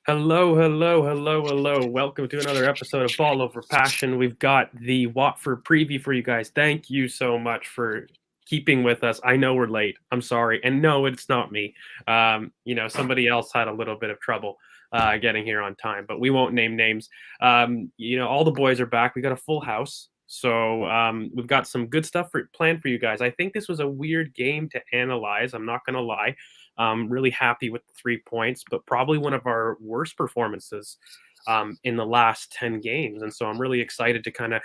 Hello, hello, hello, hello. Welcome to another episode of Ball Over Passion. We've got the Watford preview for you guys. Thank you so much for keeping with us. I know we're late. I'm sorry. And no, it's not me. Somebody else had a little bit of trouble getting here on time, but we won't name names. All the boys are back. We got a full house. So we've got some good stuff planned for you guys. I think this was a weird game to analyze. I'm not going to lie. Really happy with the 3 points, but probably one of our worst performances in the last 10 games. And so I'm really excited to kind of,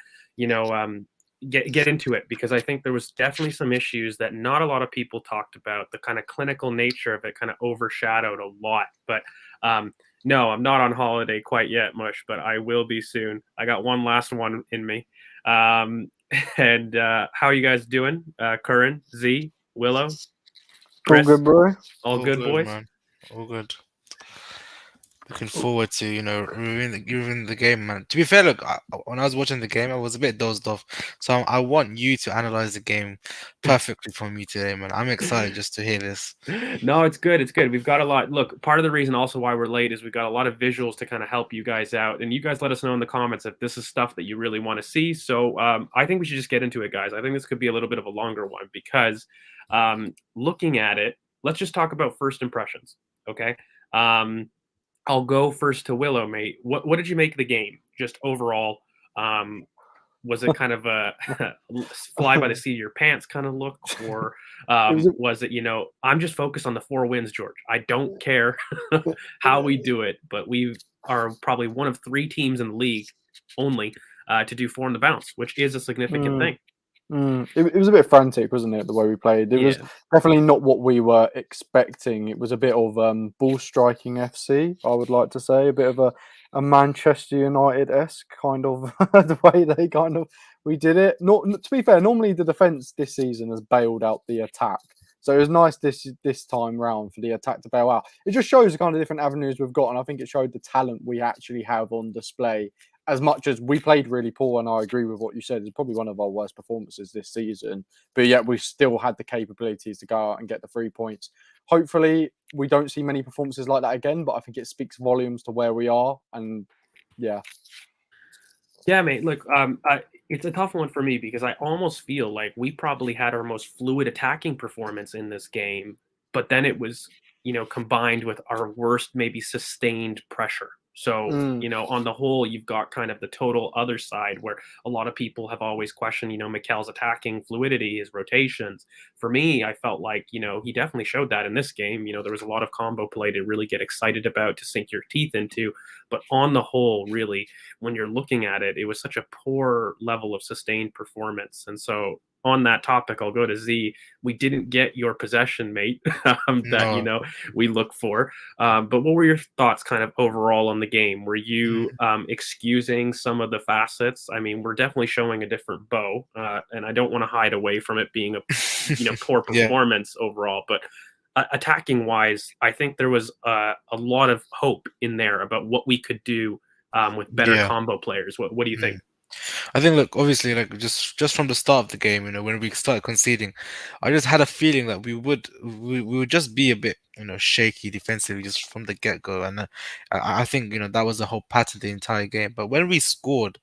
get into it because I think there was definitely some issues that not a lot of people talked about. The kind of clinical nature of it kind of overshadowed a lot. But no, I'm not on holiday quite yet, Mush, but I will be soon. I got one last one in me. And how are you guys doing? Curran, Z, Willow, All Chris? good, bro. All All good, good, boys? man. All good. Looking forward to reviewing the game, man. To be fair, look, when I was watching the game, I was a bit dozed off. So I want you to analyze the game perfectly from me today, man. I'm excited just to hear this. No, it's good. It's good. We've got a lot. Look, part of the reason also why we're late is we've got a lot of visuals to kind of help you guys out. And you guys let us know in the comments if this is stuff that you really want to see. So I think we should just get into it, guys. I think this could be a little bit of a longer one because looking at it, let's just talk about first impressions. Okay. I'll go first to Willow, mate. What did you make of the game? Just overall, was it kind of a fly by the seat of your pants kind of look, or It was a, was it, I'm just focused on the 4 wins, George. I don't care how we do it, but we are probably one of 3 teams in the league only to do 4 in the bounce, which is a significant mm, thing. it was a bit frantic, wasn't it? The way we played, it was Yeah. definitely not what we were expecting. It was a bit of ball striking FC. I would like to say a bit of a Manchester United esque kind of the way they kind of we did it. Not to be fair, normally the defense this season has bailed out the attack. So it was nice this time round for the attack to bail out. It just shows the kind of different avenues we've got, and I think it showed the talent we actually have on display as much as we played really poor, and I agree with what you said, it's probably one of our worst performances this season. But yet we still had the capabilities to go out and get the 3 points. Hopefully, we don't see many performances like that again. But I think it speaks volumes to where we are, and yeah. Yeah, mate. Look, it's a tough one for me because I almost feel like we probably had our most fluid attacking performance in this game, but then it was, combined with our worst, maybe sustained pressure. So, Mm, on the whole, you've got kind of the total other side where a lot of people have always questioned, Mikel's attacking fluidity, his rotations. For me, I felt like, he definitely showed that in this game. There was a lot of combo play to really get excited about, to sink your teeth into. But on the whole, really, when you're looking at it, it was such a poor level of sustained performance. And so on that topic, I'll go to Z. We didn't get your possession, mate, that No. we look for. But what were your thoughts, kind of overall, on the game? Were you Mm, excusing some of the facets? I mean, we're definitely showing a different bow, and I don't want to hide away from it being a poor yeah. performance overall, but. Attacking wise, I think there was a lot of hope in there about what we could do with better Yeah. combo players. What do you think? Mm. I think, look, obviously, like just from the start of the game, when we started conceding, I just had a feeling that we would just be a bit, shaky defensively just from the get go, and I think that was the whole pattern the entire game. But when we scored,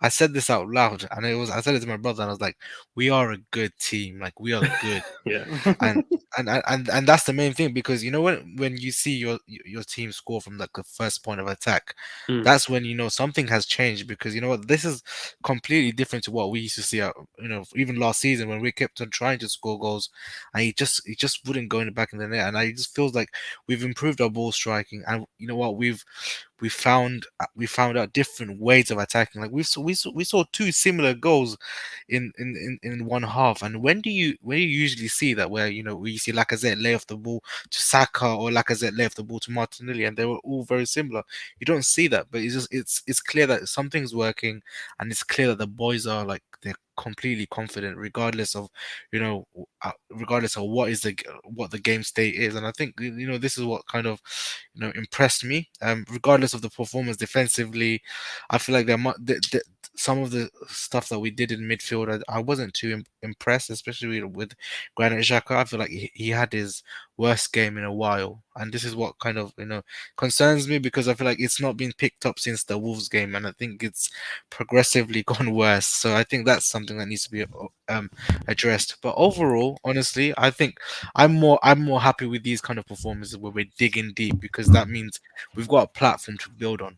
I said this out loud, and I said it to my brother, and I was like, "We are a good team. Like we are good." Yeah. and and that's the main thing because when you see your team score from like the first point of attack, Mm. that's when something has changed because what, this is completely different to what we used to see out, even last season when we kept on trying to score goals and he just wouldn't go in the back of the net, and I just feels like we've improved our ball striking, and you know what, we found out different ways of attacking. Like we saw 2 similar goals in one half. And when you usually see that, where where you see Lacazette lay off the ball to Saka or Lacazette lay off the ball to Martinelli, and they were all very similar. You don't see that, but it's clear that something's working, and it's clear that the boys are like they're completely confident regardless of regardless of what the game state is. And I think this is what kind of impressed me, regardless of the performance defensively. I feel like some of the stuff that we did in midfield, I wasn't too impressed, especially with Granit Xhaka. I feel like he had his worst game in a while, and this is what kind of concerns me, because I feel like it's not been picked up since the Wolves game, and I think it's progressively gone worse. So I think that's something that needs to be addressed. But overall, honestly, I think I'm more happy with these kind of performances where we're digging deep, because that means we've got a platform to build on.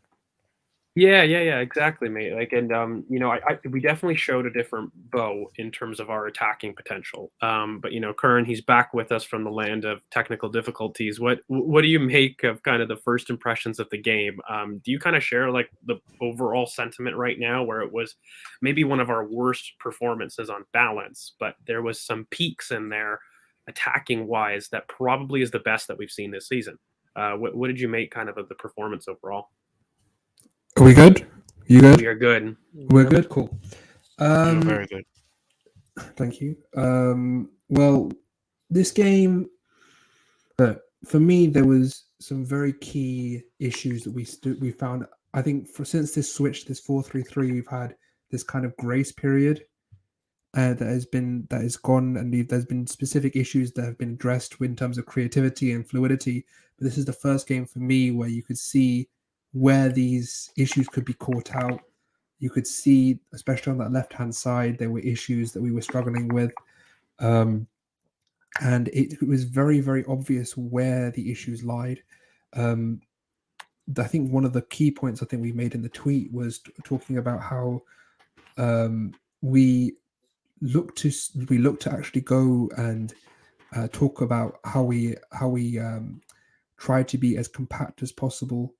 Yeah, exactly, mate. Like, and we definitely showed a different bow in terms of our attacking potential. But Curran, he's back with us from the land of technical difficulties. What do you make of kind of the first impressions of the game? Do you kind of share like the overall sentiment right now, where it was maybe one of our worst performances on balance, but there was some peaks in there, attacking wise, that probably is the best that we've seen this season. What did you make kind of the performance overall? Are we good? You good? We are good. We're good. Cool. You're very good. Thank you. Well, this game, for me, there was some very key issues that we found. I think since this switch, this 4-3-3, we've had this kind of grace period that has gone, and there's been specific issues that have been addressed in terms of creativity and fluidity. But this is the first game for me where you could see where these issues could be caught out. You could see, especially on that left-hand side, there were issues that we were struggling with. And it was very, very obvious where the issues lied. I think one of the key points I think we made in the tweet was talking about how we look to actually go and talk about how we try to be as compact as possible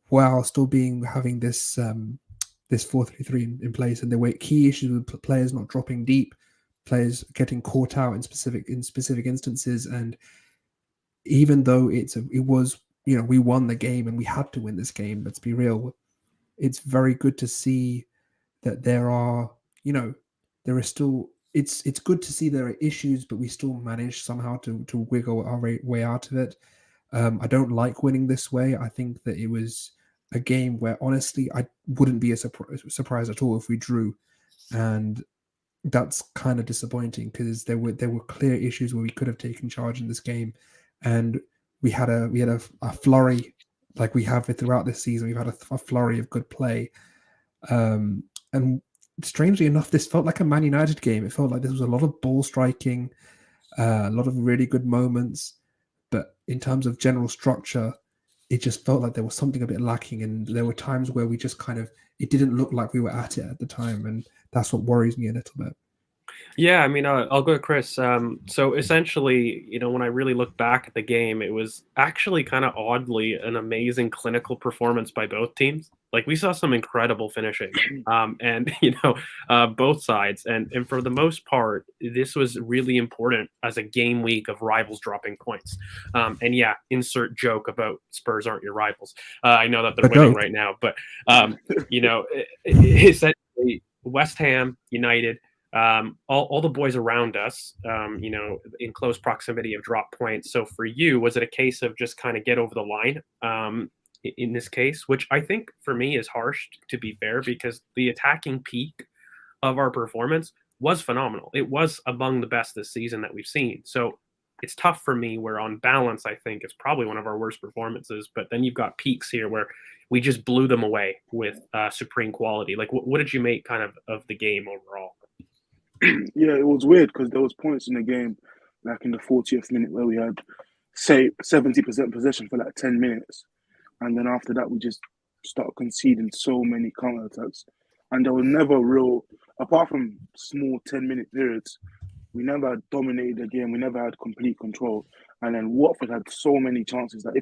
while still having this 4-3-3 in place, and there were key issues with players not dropping deep, players getting caught out in specific instances. And even though we won the game and we had to win this game, let's be real, it's very good to see that there are still, it's good to see there are issues, but we still manage somehow to wiggle our way out of it. I don't like winning this way. I think that it was a game where, honestly, I wouldn't be a surprise at all if we drew, and that's kind of disappointing because there were clear issues where we could have taken charge in this game, and we had a flurry like we have it throughout this season. We've had a flurry of good play, and strangely enough, this felt like a Man United game. It felt like this was a lot of ball striking, a lot of really good moments. But in terms of general structure, it just felt like there was something a bit lacking. And there were times where we just it didn't look like we were at it at the time. And that's what worries me a little bit. Yeah, I mean, I'll go to Chris. So essentially, when I really look back at the game, it was actually kind of oddly an amazing clinical performance by both teams. Like, we saw some incredible finishing, and both sides, and for the most part, this was really important as a game week of rivals dropping points. And yeah, insert joke about Spurs aren't your rivals. I know that they're winning right now, but essentially, West Ham, United. All the boys around us, in close proximity of drop points. So for you, was it a case of just kind of get over the line in this case, which I think for me is harsh, to be fair, because the attacking peak of our performance was phenomenal. It was among the best this season that we've seen. So it's tough for me where on balance, I think it's probably one of our worst performances, but then you've got peaks here where we just blew them away with supreme quality. Like, what did you make kind of the game overall? Yeah, it was weird because there was points in the game, like in the 40th minute, where we had, say, 70% possession for like 10 minutes. And then after that, we just started conceding so many counter-attacks. And there was never apart from small 10-minute periods, we never dominated the game. We never had complete control. And then Watford had so many chances that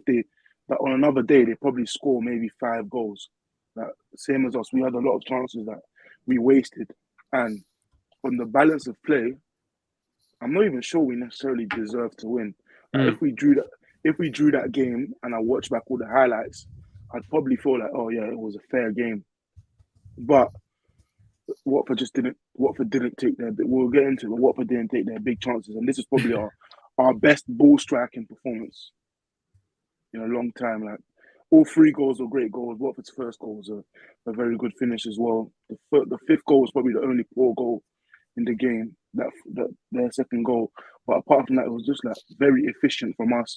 that on another day, they probably score maybe 5 goals. Same as us, we had a lot of chances that we wasted. And on the balance of play, I'm not even sure we necessarily deserve to win. If we drew that game and I watch back all the highlights, I'd probably feel like, oh yeah, it was a fair game. But Watford didn't take their. We'll get into it. But Watford didn't take their big chances, and this is probably our best ball striking performance in a long time. Like, all three goals were great goals. Watford's first goal was a very good finish as well. The fifth goal was probably the only poor goal in the game. That their second goal, but apart from that, it was just like very efficient from us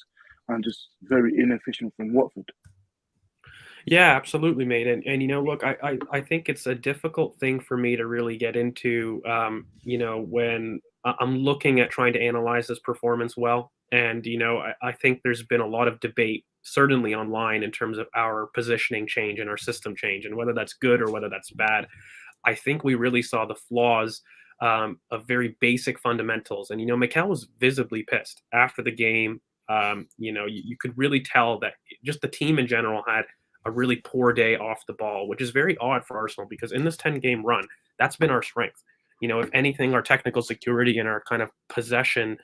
and just very inefficient from Watford. Yeah, absolutely, mate. And look, I think it's a difficult thing for me to really get into, when I'm looking at trying to analyze this performance well. And, I think there's been a lot of debate, certainly online, in terms of our positioning change and our system change and whether that's good or whether that's bad. I think we really saw the flaws of very basic fundamentals. And, Mikel was visibly pissed after the game. You could really tell that just the team in general had a really poor day off the ball, which is very odd for Arsenal because in this 10-game run, that's been our strength. If anything, our technical security and our kind of possession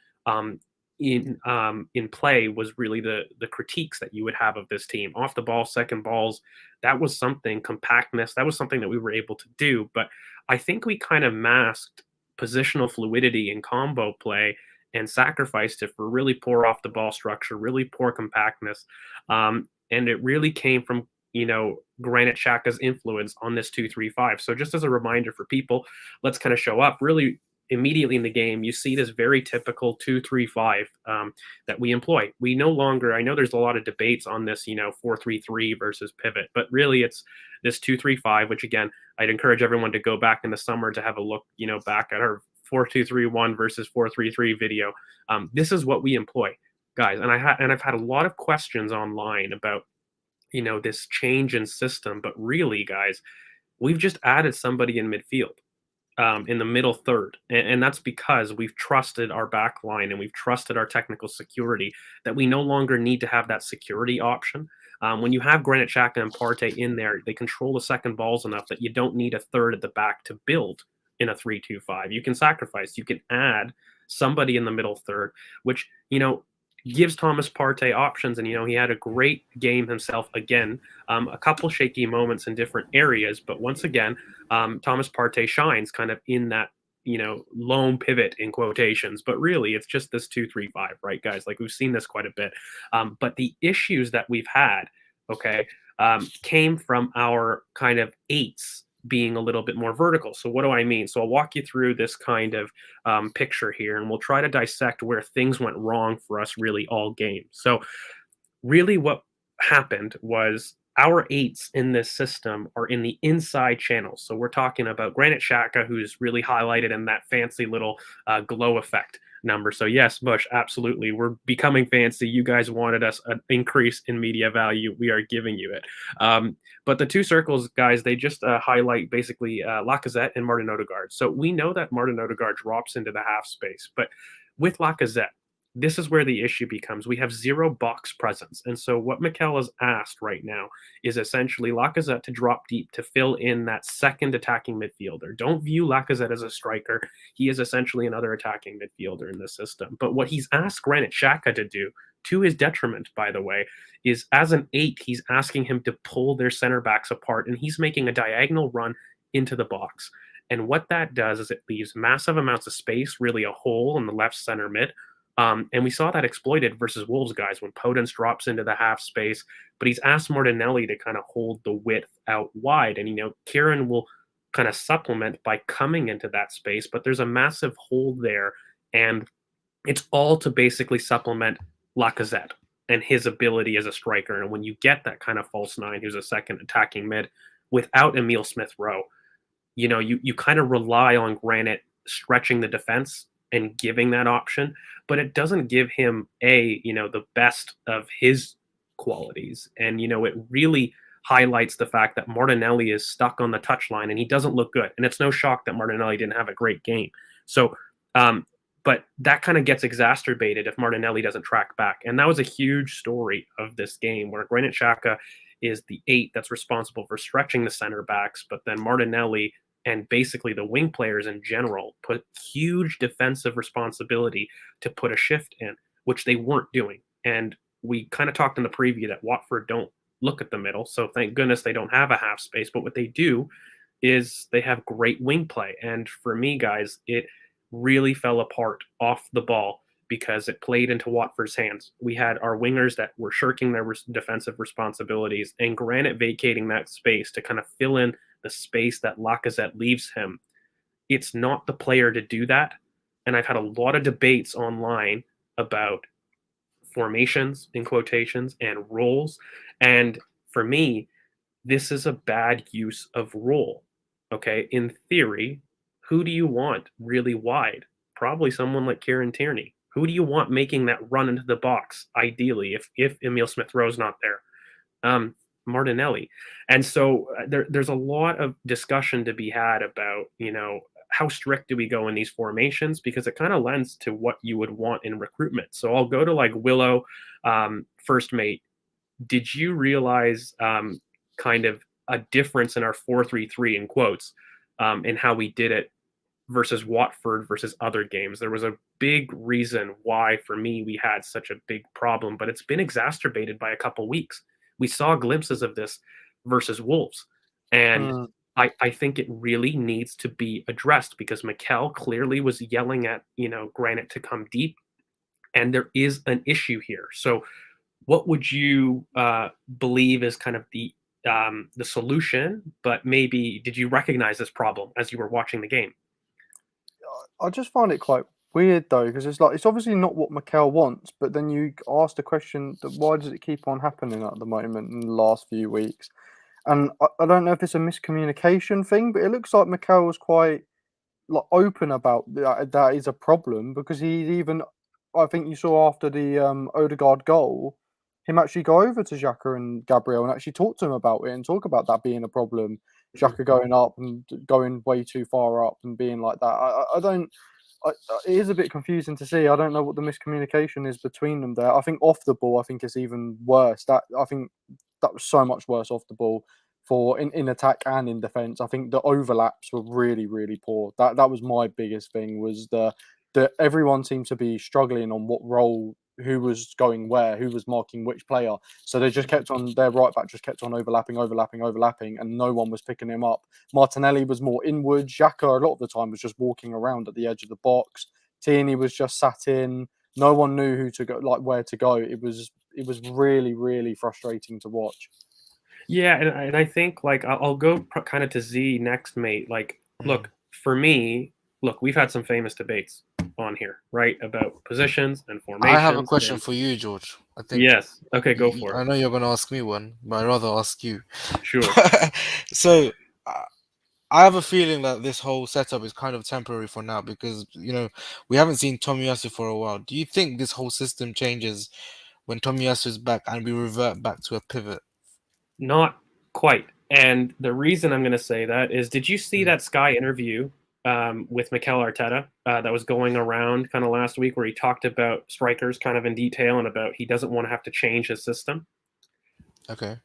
in play was really the critiques that you would have of this team. Off the ball, second balls, that was something, compactness, that was something that we were able to do. But I think we kind of masked positional fluidity in combo play and sacrificed it for really poor off the ball structure, really poor compactness. And it really came from, Granit Xhaka's influence on this 2-3-5. So just as a reminder for people, let's kind of show up really immediately in the game. You see this very typical 2-3-5 that we employ. We no longer, I know there's a lot of debates on this, 4-3-3 versus pivot, but really it's this 2-3-5, which again, I'd encourage everyone to go back in the summer to have a look, back at our 4-2-3-1 versus 4-3-3 video. This is what we employ, guys. And I've had a lot of questions online about, this change in system, but really, guys, we've just added somebody in midfield. In the middle third. And that's because we've trusted our back line and we've trusted our technical security that we no longer need to have that security option. When you have Granit Xhaka and Partey in there, they control the second balls enough that you don't need a third at the back to build in a 3-2-5. You can sacrifice, you can add somebody in the middle third, which, gives Thomas Partey options. And, he had a great game himself again, a couple shaky moments in different areas. But once again, Thomas Partey shines kind of in that, lone pivot in quotations. But really, it's just this 2-3-5, right, guys? Like we've seen this quite a bit. But the issues that we've had, came from our kind of eights being a little bit more vertical. So what do I mean? So I'll walk you through this kind of picture here, and we'll try to dissect where things went wrong for us really all game. So really what happened was our eights in this system are in the inside channels. So we're talking about Granit Xhaka, who's really highlighted in that fancy little glow effect number. So yes, Bush, absolutely. We're becoming fancy. You guys wanted us an increase in media value. We are giving you it. But the two circles, guys, they just highlight basically Lacazette and Martin Odegaard. So we know that Martin Odegaard drops into the half space, but with Lacazette, this is where the issue becomes. We have zero box presence. And so what Mikel has asked right now is essentially Lacazette to drop deep to fill in that second attacking midfielder. Don't view Lacazette as a striker. He is essentially another attacking midfielder in this system. But what he's asked Granit Xhaka to do, to his detriment, by the way, is as an 8, he's asking him to pull their center backs apart, and he's making a diagonal run into the box. And what that does is it leaves massive amounts of space, really a hole in the left center mid. And we saw that exploited versus Wolves, guys, when Podence drops into the half space, but he's asked Martinelli to kind of hold the width out wide. And, Kieran will kind of supplement by coming into that space, but there's a massive hole there. And it's all to basically supplement Lacazette and his ability as a striker. And when you get that kind of false nine, who's a second attacking mid, without Emile Smith-Rowe, you kind of rely on Granit stretching the defense and giving that option, but it doesn't give him the best of his qualities. And, it really highlights the fact that Martinelli is stuck on the touchline and he doesn't look good. And it's no shock that Martinelli didn't have a great game. So, but that kind of gets exacerbated if Martinelli doesn't track back. And that was a huge story of this game where Granit Xhaka is the 8 that's responsible for stretching the center backs, but then Martinelli and basically the wing players in general put huge defensive responsibility to put a shift in, which they weren't doing. And we kind of talked in the preview that Watford don't look at the middle, so thank goodness they don't have a half space. But what they do is they have great wing play. And for me, guys, it really fell apart off the ball because it played into Watford's hands. We had our wingers that were shirking their defensive responsibilities, and Granit vacating that space to kind of fill in the space that Lacazette leaves him. It's not the player to do that. And I've had a lot of debates online about formations, in quotations, and roles. And for me, this is a bad use of role. Okay. In theory, who do you want really wide? Probably someone like Kieran Tierney. Who do you want making that run into the box, ideally, if Emile Smith-Rowe's not there? Martinelli. And so there's a lot of discussion to be had about, how strict do we go in these formations? Because it kind of lends to what you would want in recruitment. So I'll go to like Willow, first mate. Did you realize kind of a difference in our 4-3-3 in quotes in how we did it versus Watford versus other games? There was a big reason why, for me, we had such a big problem, but it's been exacerbated by a couple weeks. We saw glimpses of this versus Wolves. And I think it really needs to be addressed because Mikel clearly was yelling at, Granit to come deep. And there is an issue here. So what would you believe is kind of the solution? But maybe did you recognize this problem as you were watching the game? I just find it quite weird though, because it's obviously not what Mikel wants, but then you ask the question that why does it keep on happening at the moment in the last few weeks? And I don't know if it's a miscommunication thing, but it looks like Mikel was quite open about that is a problem, because I think you saw after the Odegaard goal, him actually go over to Xhaka and Gabriel and actually talk to him about it and talk about that being a problem. Xhaka going up and going way too far up and being like that. It is a bit confusing to see. I don't know what the miscommunication is between them there. I think off the ball, I think it's even worse. I think that was so much worse off the ball for in attack and in defence. I think the overlaps were really, really poor. That was my biggest thing, was the everyone seemed to be struggling on what role, who was going where, who was marking which player. So they just kept on, their right back just kept on overlapping, and no one was picking him up. Martinelli was more inward. Xhaka a lot of the time was just walking around at the edge of the box. Tierney was just sat in. No one knew who to go, where to go. It was really, really frustrating to watch. Yeah, and I think I'll go kind of to Z next, mate. Look, for me, we've had some famous debates on here, right, about positions and formations. I have a question for you, George. I think. Yes. Okay, go for it. I know you're going to ask me one, but I'd rather ask you. Sure. So, I have a feeling that this whole setup is kind of temporary for now because, we haven't seen Tomiyasu for a while. Do you think this whole system changes when Tomiyasu is back and we revert back to a pivot? Not quite. And the reason I'm going to say that is, did you see that Sky interview with Mikel Arteta that was going around kind of last week, where he talked about strikers kind of in detail and about he doesn't want to have to change his system? Okay.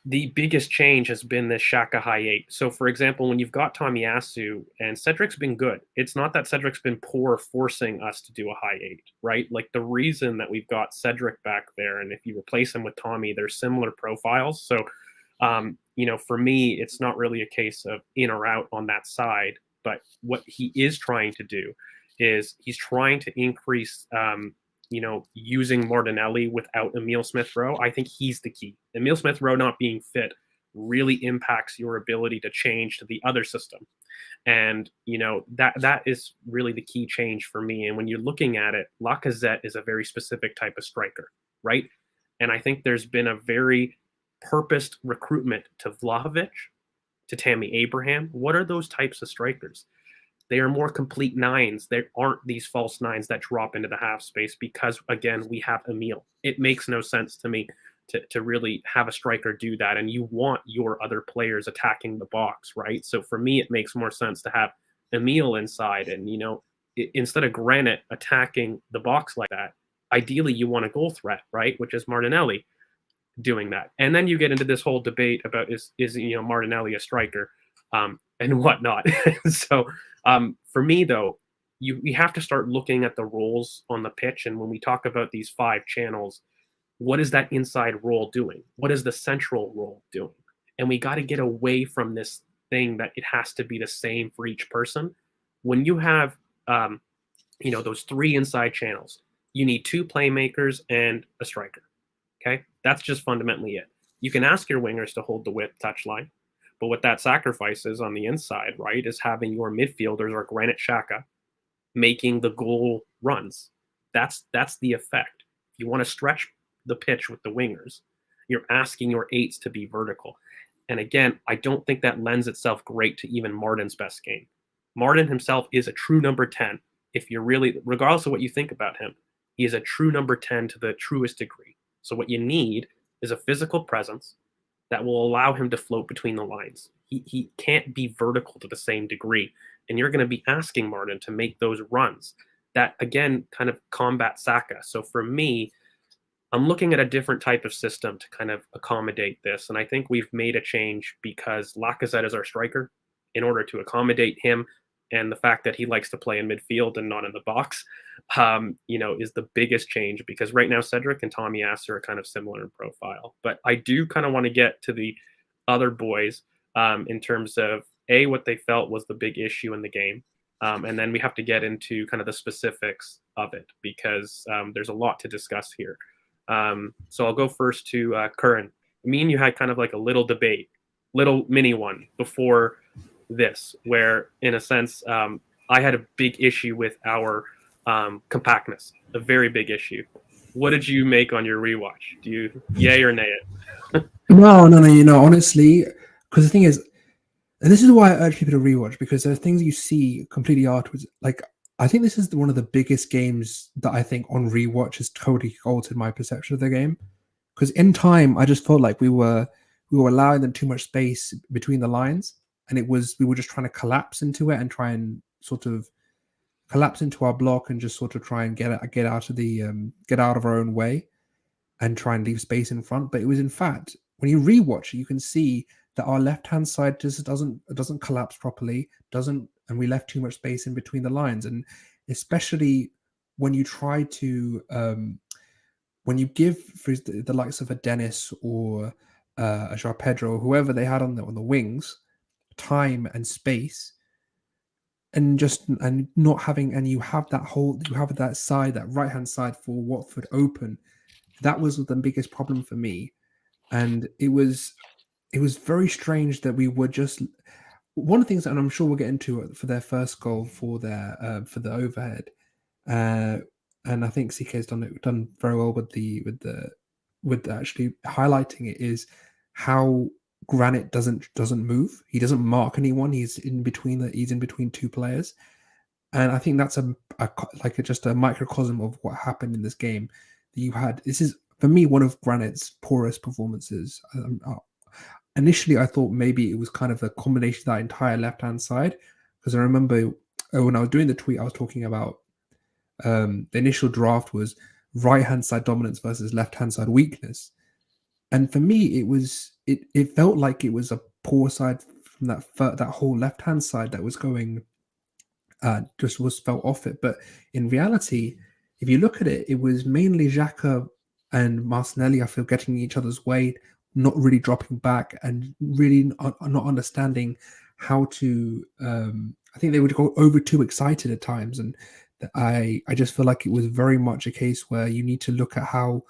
The biggest change has been this Xhaka high eight. So, for example, when you've got Tomiyasu and Cedric's been good, it's not that Cedric's been poor forcing us to do a high eight, right? Like the reason that we've got Cedric back there, and if you replace him with Tommy, they're similar profiles. So, for me, it's not really a case of in or out on that side. But what he is trying to do is he's trying to increase using Martinelli without Emile Smith-Rowe. I think he's the key. Emile Smith-Rowe not being fit really impacts your ability to change to the other system. And, that is really the key change for me. And when you're looking at it, Lacazette is a very specific type of striker, right? And I think there's been a very purposed recruitment to Vlahovic, to Tammy Abraham. What are those types of strikers? They are more complete nines. There aren't these false nines that drop into the half space because, again, we have Emile. It makes no sense to me to really have a striker do that. And you want your other players attacking the box, right? So for me, it makes more sense to have Emile inside. And, instead of Granit attacking the box like that, ideally you want a goal threat, right? Which is Martinelli doing that. And then you get into this whole debate about is Martinelli a striker and whatnot. So for me, though, we have to start looking at the roles on the pitch. And when we talk about these 5 channels, what is that inside role doing? What is the central role doing? And we got to get away from this thing that it has to be the same for each person. When you have those 3 inside channels. You need 2 playmakers and a striker. Okay, that's just fundamentally it. You can ask your wingers to hold the width touchline, but what that sacrifices on the inside, right, is having your midfielders or Granit Xhaka making the goal runs. That's the effect. If you want to stretch the pitch with the wingers, you're asking your 8s to be vertical. And again, I don't think that lends itself great to even Martin's best game. Martin himself is a true number 10. If you're really, regardless of what you think about him, he is a true number 10 to the truest degree. So what you need is a physical presence that will allow him to float between the lines. He can't be vertical to the same degree. And you're going to be asking Martin to make those runs that, again, kind of combat Saka. So for me, I'm looking at a different type of system to kind of accommodate this. And I think we've made a change because Lacazette is our striker in order to accommodate him. And the fact that he likes to play in midfield and not in the box, is the biggest change, because right now Cedric and Tommy Ass are kind of similar in profile. But I do kind of want to get to the other boys in terms of what they felt was the big issue in the game. And then we have to get into kind of the specifics of it, because there's a lot to discuss here. So I'll go first to Curran. Me and you had kind of like a little debate, little mini one before this, where in a sense I had a big issue with our compactness, a very big issue. What did you make on your rewatch? Do you yay or nay it? No, honestly, because the thing is, and this is why I urge people to rewatch, because there are things you see completely afterwards. Like, I think this is one of the biggest games that I think on rewatch has totally altered my perception of the game. Because in time, I just felt like we were allowing them too much space between the lines, and we were just trying to collapse into it and try and sort of collapse into our block and just sort of try and get out of our own way and try and leave space in front. But it was, in fact, when you rewatch it, you can see that our left-hand side just doesn't collapse properly, and we left too much space in between the lines. And especially when you try to when you give for the likes of a Dennis or a Joao Pedro or whoever they had on the wings time and space, and not having, and you have that side, that right hand side for Watford open. That was the biggest problem for me, and it was very strange that we were just one of the things, and I'm sure we'll get into it, for their first goal for the overhead, and I think CK has done very well with actually highlighting it, is how Granit doesn't move. He doesn't mark anyone. He's in between 2 players, and I think that's just a microcosm of what happened in this game. This is, for me, one of Granit's poorest performances. Initially, I thought maybe it was kind of a combination of that entire left-hand side, because I remember when I was doing the tweet, I was talking about the initial draft was right-hand side dominance versus left-hand side weakness. And for me, it felt like it was a poor side from that whole left-hand side that was going, felt off it. But in reality, if you look at it, it was mainly Xhaka and Martinelli, I feel, getting each other's way, not really dropping back, and really not understanding how to. I think they would go over too excited at times, and I just feel like it was very much a case where you need to look at how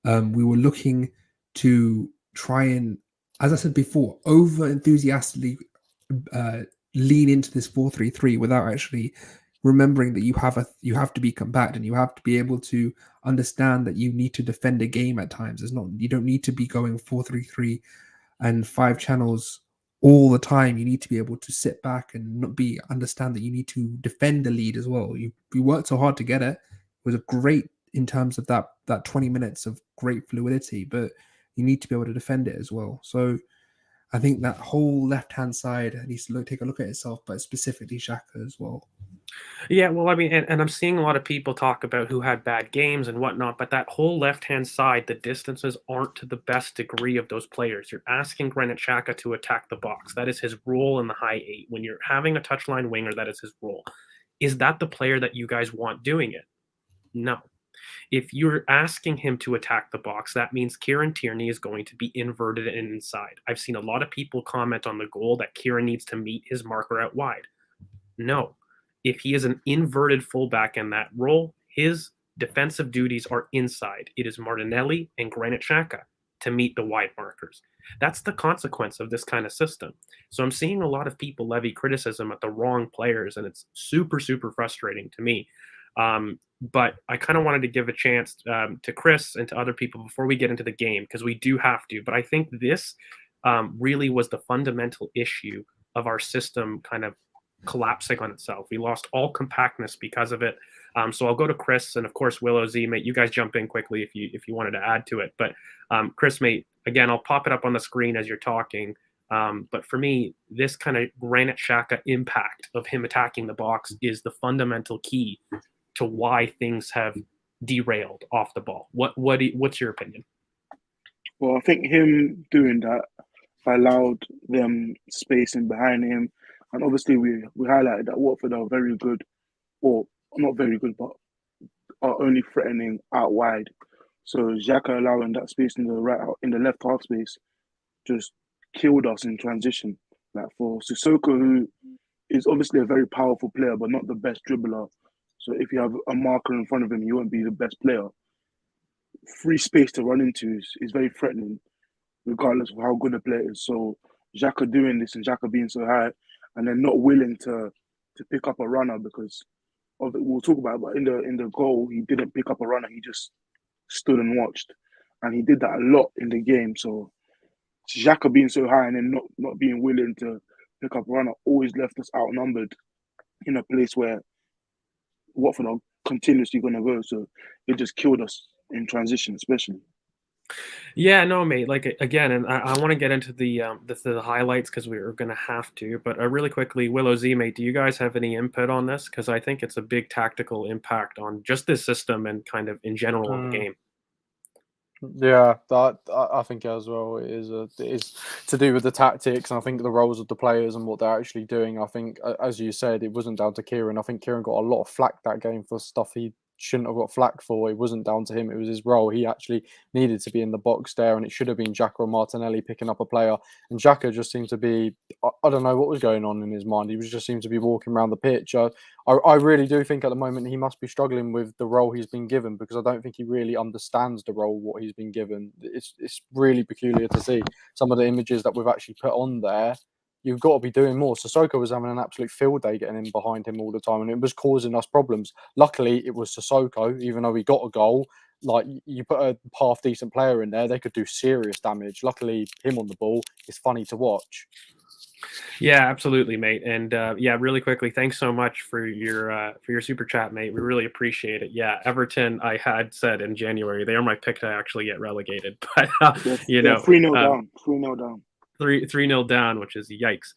we were looking to try and, as I said before, over enthusiastically lean into this 4-3-3 without actually remembering that you have to be compact, and you have to be able to understand that you need to defend a game at times. You don't need to be going 4-3-3 and 5 channels all the time. You need to be able to sit back and understand that you need to defend the lead as well. We worked so hard to get it. It was great in terms of that 20 minutes of great fluidity, but you need to be able to defend it as well. So I think that whole left-hand side needs to take a look at itself, but specifically Xhaka as well. Yeah, well, I mean, and I'm seeing a lot of people talk about who had bad games and whatnot, but that whole left-hand side, the distances aren't to the best degree of those players. You're asking Granit Xhaka to attack the box. That is his role in the high 8. When you're having a touchline winger, that is his role. Is that the player that you guys want doing it? No. If you're asking him to attack the box, that means Kieran Tierney is going to be inverted and inside. I've seen a lot of people comment on the goal that Kieran needs to meet his marker out wide. No. if he is an inverted fullback in that role, his defensive duties are inside. It is Martinelli and Granit Xhaka to meet the wide markers. That's the consequence of this kind of system. So I'm seeing a lot of people levy criticism at the wrong players, and it's super, super frustrating to me. But I kind of wanted to give a chance to Chris and to other people before we get into the game, because we do have to. But I think this really was the fundamental issue of our system kind of collapsing on itself. We lost all compactness because of it. So I'll go to Chris, and of course Willow Z, mate. You guys jump in quickly if you wanted to add to it. But Chris, mate, again, I'll pop it up on the screen as you're talking. But for me, this kind of Granit Xhaka impact of him attacking the box is the fundamental key to why things have derailed off the ball. What's your opinion? Well, I think him doing that allowed them spacing behind him, and obviously we highlighted that Watford are very good, or not very good, but are only threatening out wide. So Xhaka allowing that space in the left half space just killed us in transition. Like for Sissoko, who is obviously a very powerful player, but not the best dribbler. So if you have a marker in front of him, he won't be the best player. Free space to run into is very threatening, regardless of how good a player is. So Xhaka doing this and Xhaka being so high, and then not willing to pick up a runner because of it, we'll talk about it, but in the goal, he didn't pick up a runner. He just stood and watched. And he did that a lot in the game. So Xhaka being so high and then not being willing to pick up a runner always left us outnumbered in a place where Watford are continuously going to go. So it just killed us in transition, especially. Yeah, no, mate. Like again, and I want to get into the highlights because we are going to have to. But really quickly, Willow Z, mate, do you guys have any input on this? Because I think it's a big tactical impact on just this system and kind of in general of the game. Yeah, I think as well. It is to do with the tactics, and I think the roles of the players and what they're actually doing. I think, as you said, it wasn't down to Kieran. I think Kieran got a lot of flack that game for stuff he shouldn't have got flack for. It wasn't down to him. It was his role. He actually needed to be in the box there, and it should have been Xhaka or Martinelli picking up a player. And Xhaka just seemed to be, I don't know what was going on in his mind. He just seemed to be walking around the pitch. I really do think at the moment he must be struggling with the role he's been given, because I don't think he really understands the role, what he's been given. It's really peculiar to see some of the images that we've actually put on there. You've got to be doing more. Sissoko was having an absolute field day getting in behind him all the time, and it was causing us problems. Luckily, it was Sissoko, even though he got a goal. Like, you put a half-decent player in there, they could do serious damage. Luckily, him on the ball is funny to watch. Yeah, absolutely, mate. And yeah, really quickly, thanks so much for your super chat, mate. We really appreciate it. Yeah, Everton, I had said in January, they are my pick to actually get relegated. But you know, 3-0 down. 3-0 down. 3-0 down, which is yikes.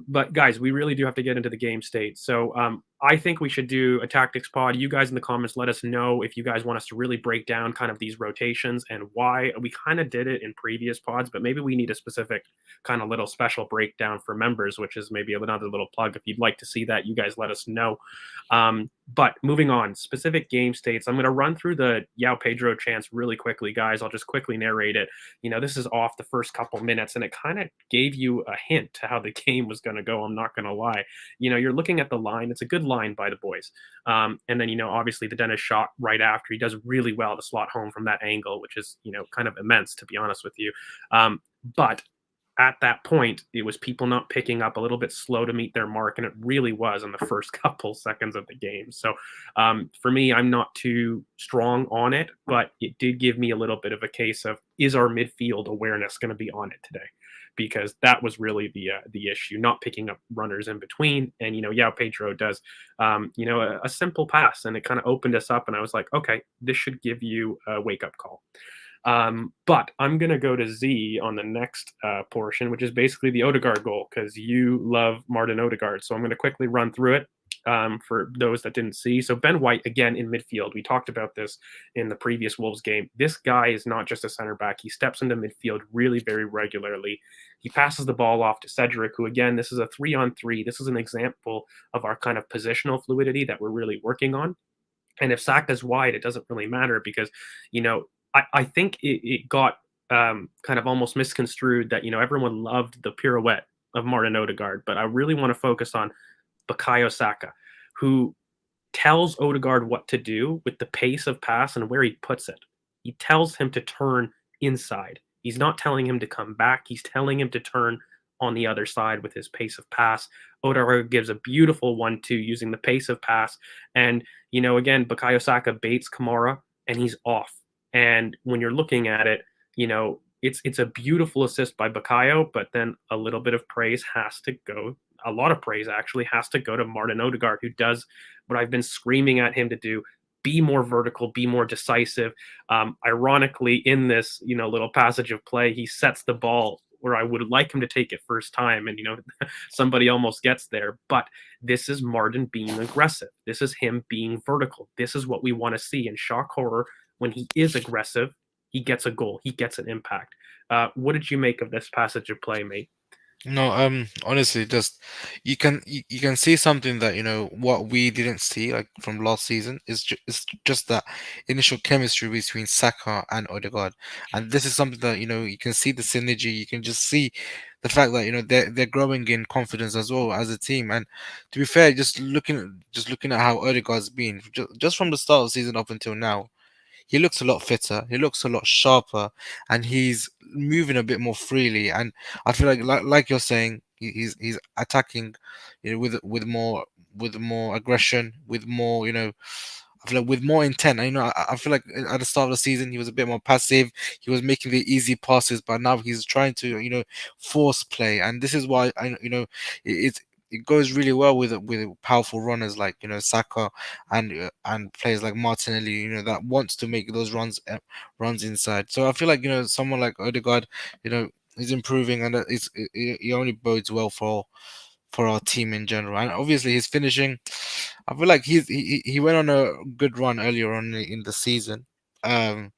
But guys, we really do have to get into the game state. So I think we should do a tactics pod. You guys in the comments, let us know if you guys want us to really break down kind of these rotations and why. We kind of did it in previous pods, but maybe we need a specific kind of little special breakdown for members, which is maybe another little plug. If you'd like to see that, you guys let us know. But moving on, specific game states. I'm going to run through the Yao Pedro chance really quickly, guys. I'll just quickly narrate it. You know, this is off the first couple minutes, and it kind of gave you a hint to how the game was going to go. I'm not going to lie. You know, you're looking at the line. It's a good line by the boys. And then, you know, obviously the Dennis shot right after. He does really well to slot home from that angle, which is, you know, kind of immense, to be honest with you. But at that point, it was people not picking up, a little bit slow to meet their mark, and it really was in the first couple seconds of the game. So for me, I'm not too strong on it, but it did give me a little bit of a case of, is our midfield awareness going to be on it today? Because that was really the issue, not picking up runners in between. And, you know, Yao Pedro does, you know, a simple pass, and it kind of opened us up, and I was like, okay, this should give you a wake-up call. But I'm going to go to Z on the next portion, which is basically the Odegaard goal, because you love Martin Odegaard. So I'm going to quickly run through it for those that didn't see. So Ben White, again, in midfield. We talked about this in the previous Wolves game. This guy is not just a center back. He steps into midfield really very regularly. He passes the ball off to Cedric, who, again, this is a 3-on-3. This is an example of our kind of positional fluidity that we're really working on. And if Saka's wide, it doesn't really matter because, you know, I think it got kind of almost misconstrued that, you know, everyone loved the pirouette of Martin Odegaard, but I really want to focus on Bukayo Saka, who tells Odegaard what to do with the pace of pass and where he puts it. He tells him to turn inside. He's not telling him to come back. He's telling him to turn on the other side with his pace of pass. Odegaard gives a beautiful 1-2 using the pace of pass. And, again, Bukayo Saka baits Kamara and he's off. And when you're looking at it, it's a beautiful assist by Bukayo, but then a little bit of praise has to go. A lot of praise actually has to go to Martin Odegaard, who does what I've been screaming at him to do: be more vertical, be more decisive. Ironically, in this little passage of play, he sets the ball where I would like him to take it first time, and somebody almost gets there. But this is Martin being aggressive. This is him being vertical. This is what we want to see. And shock horror, when he is aggressive, he gets a goal. He gets an impact. What did you make of this passage of play, mate? No, honestly, just you can see something that what we didn't see like from last season is it's just that initial chemistry between Saka and Odegaard, and this is something that you can see the synergy. You can just see the fact that they're growing in confidence as well as a team. And to be fair, just looking at how Odegaard's been just from the start of the season up until now. He looks a lot fitter. He looks a lot sharper, and he's moving a bit more freely. And I feel like you're saying, he's attacking, with more aggression, with more I feel like with more intent. I feel like at the start of the season he was a bit more passive. He was making the easy passes, but now he's trying to force play, and this is why it goes really well with powerful runners like Saka and players like Martinelli, that wants to make those runs inside. So I feel like someone like Odegaard, is improving, and he only bodes well for our team in general. And obviously his finishing, I feel like he went on a good run earlier on in the season. And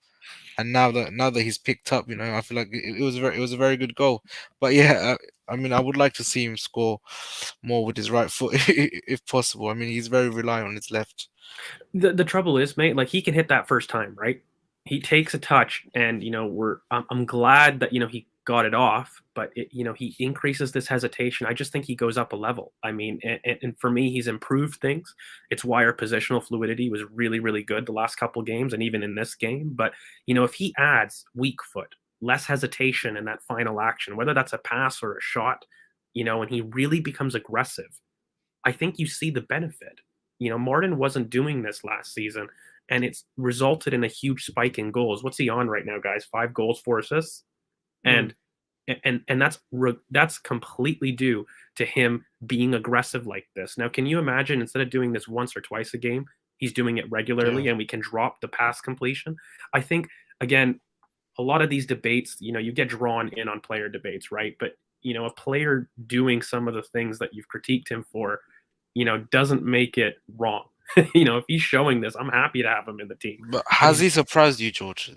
now that he's picked up, I feel like it was a very good goal. But yeah, I mean, I would like to see him score more with his right foot if possible. I mean, he's very reliant on his left. The trouble is, mate, like, he can hit that first time, right? He takes a touch, and I'm glad that he got it off, but he increases this hesitation. I just think he goes up a level. I mean, and for me, he's improved things. It's why our positional fluidity was really, really good the last couple games, and even in this game. But if he adds weak foot, less hesitation in that final action, whether that's a pass or a shot, and he really becomes aggressive, I think you see the benefit. Martin wasn't doing this last season, and it's resulted in a huge spike in goals. What's he on right now, guys? 5 goals, 4 assists, and that's completely due to him being aggressive like this. Now, can you imagine, instead of doing this once or twice a game, he's doing it regularly, and we can drop the pass completion? I think, again, a lot of these debates, you get drawn in on player debates, right? But a player doing some of the things that you've critiqued him for, doesn't make it wrong. If he's showing this, I'm happy to have him in the team. But has he surprised you, George?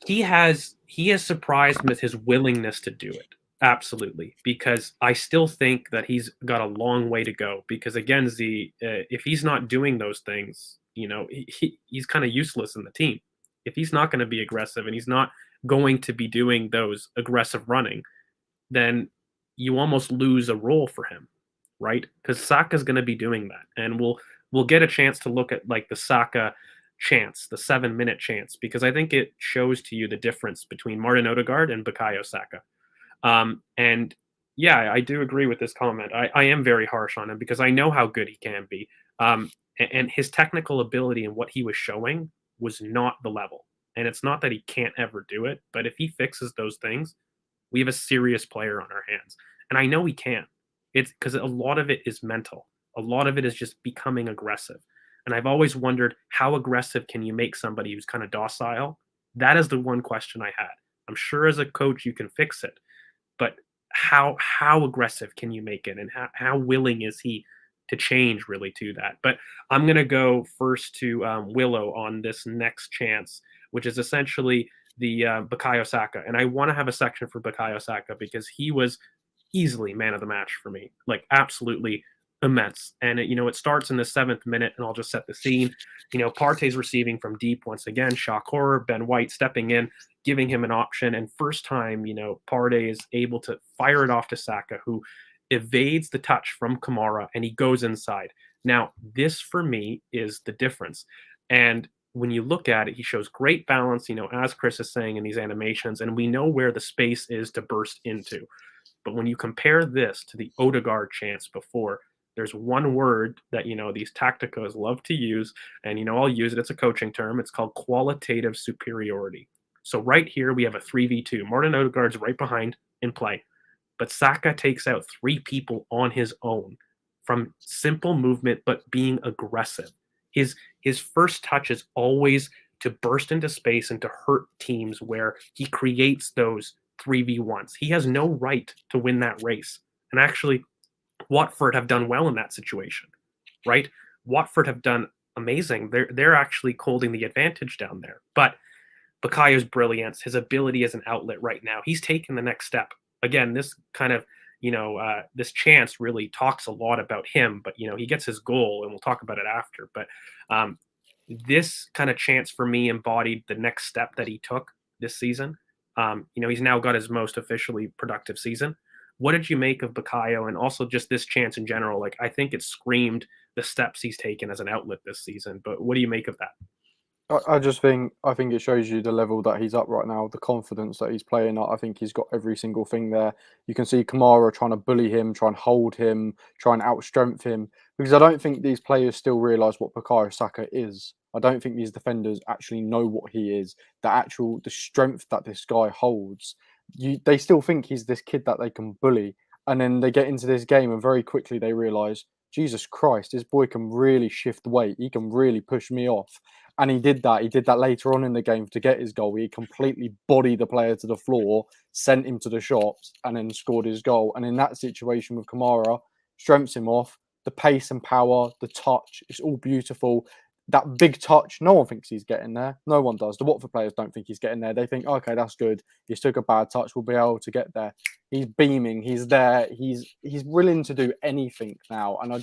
He has surprised with his willingness to do it. Absolutely. Because I still think that he's got a long way to go. Because again, if he's not doing those things, he's kind of useless in the team. If he's not going to be aggressive and he's not going to be doing those aggressive running, then you almost lose a role for him, right? Because Saka's going to be doing that, and we'll get a chance to look at like the Saka chance, the 7-minute chance, because I think it shows to you the difference between Martin Odegaard and Bukayo Saka. And yeah, I do agree with this comment. I am very harsh on him because I know how good he can be, and his technical ability and what he was showing was not the level. And it's not that he can't ever do it, but if he fixes those things, we have a serious player on our hands. And I know he can. It's because a lot of it is mental. A lot of it is just becoming aggressive. And I've always wondered, how aggressive can you make somebody who's kind of docile? That is the one question I had. I'm sure as a coach you can fix it, but how aggressive can you make it, and how willing is he to change really to that? But I'm going to go first to Willow on this next chance, which is essentially the Bukayo Saka. And I want to have a section for Bukayo Saka because he was easily man of the match for me, like absolutely immense. And it starts in the 7th minute, and I'll just set the scene. Partey's receiving from deep once again. Shock horror. Ben White stepping in, giving him an option, and first time, Partey is able to fire it off to Saka, who evades the touch from Kamara, and he goes inside. Now, this for me is the difference. And when you look at it, he shows great balance, as Chris is saying in these animations, and we know where the space is to burst into. But when you compare this to the Odegaard chance before, there's one word that these tacticos love to use, and I'll use it. It's a coaching term. It's called qualitative superiority. So right here we have a 3v2. Martin Odegaard's right behind in play, but Saka takes out 3 people on his own from simple movement, but being aggressive. His first touch is always to burst into space and to hurt teams where he creates those 3v1s. He has no right to win that race. And actually, Watford have done well in that situation, right? Watford have done amazing. They're actually holding the advantage down there. But Bukayo's brilliance, his ability as an outlet right now, he's taken the next step. Again, this kind of, this chance really talks a lot about him, but, he gets his goal, and we'll talk about it after. But this kind of chance for me embodied the next step that he took this season. He's now got his most officially productive season. What did you make of Bukayo, and also just this chance in general? Like, I think it screamed the steps he's taken as an outlet this season, but what do you make of that? I think it shows you the level that he's up right now, the confidence that he's playing at. I think he's got every single thing there. You can see Kamara trying to bully him, try and hold him, try and outstrength him, because I don't think these players still realise what Bukayo Saka is. I don't think these defenders actually know what he is, the strength that this guy holds. They still think he's this kid that they can bully, and then they get into this game and very quickly they realise, Jesus Christ, this boy can really shift weight. He can really push me off. And he did that. He did that later on in the game to get his goal. He completely bodied the player to the floor, sent him to the shops, and then scored his goal. And in that situation with Kamara, strengths him off. The pace and power, the touch, it's all beautiful. That big touch, no one thinks he's getting there. No one does. The Watford players don't think he's getting there. They think, okay, that's good. He's took a bad touch. We'll be able to get there. He's beaming. He's there. He's willing to do anything now. And I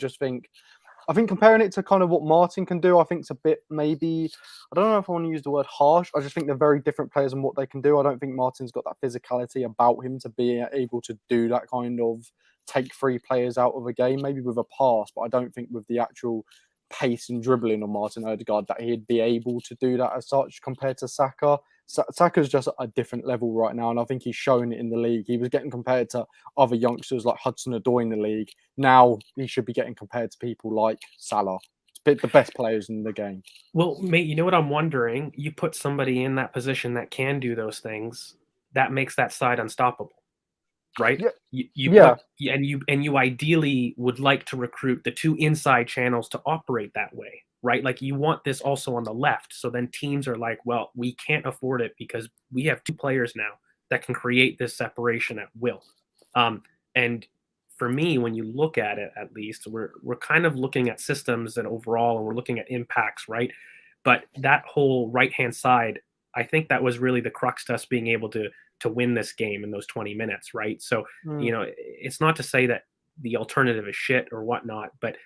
think comparing it to kind of what Martin can do, I think it's a bit maybe, I don't know if I want to use the word harsh. I just think they're very different players and what they can do. I don't think Martin's got that physicality about him to be able to do that kind of take 3 players out of a game, maybe with a pass, but I don't think with the actual pace and dribbling on Martin Odegaard that he'd be able to do that as such compared to Saka. Saka's just at a different level right now, and I think he's showing it in the league. He was getting compared to other youngsters like Hudson-Odoi in the league. Now he should be getting compared to people like Salah, the best players in the game. Well, mate, you know what I'm wondering? You put somebody in that position that can do those things, that makes that side unstoppable, right? Yeah. You ideally would like to recruit the 2 inside channels to operate that way, right? Like, you want this also on the left. So then teams are like, well, we can't afford it because we have 2 players now that can create this separation at will. And for me, when you look at it, at least we're kind of looking at systems and overall, and we're looking at impacts, right? But that whole right-hand side, I think that was really the crux to us being able to win this game in those 20 minutes, right? So, it's not to say that the alternative is shit or whatnot, but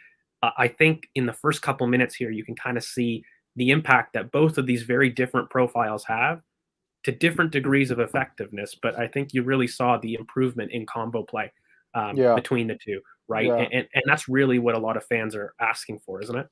I think in the first couple minutes here, you can kind of see the impact that both of these very different profiles have to different degrees of effectiveness. But I think you really saw the improvement in combo play between the 2, right? Yeah. And that's really what a lot of fans are asking for, isn't it?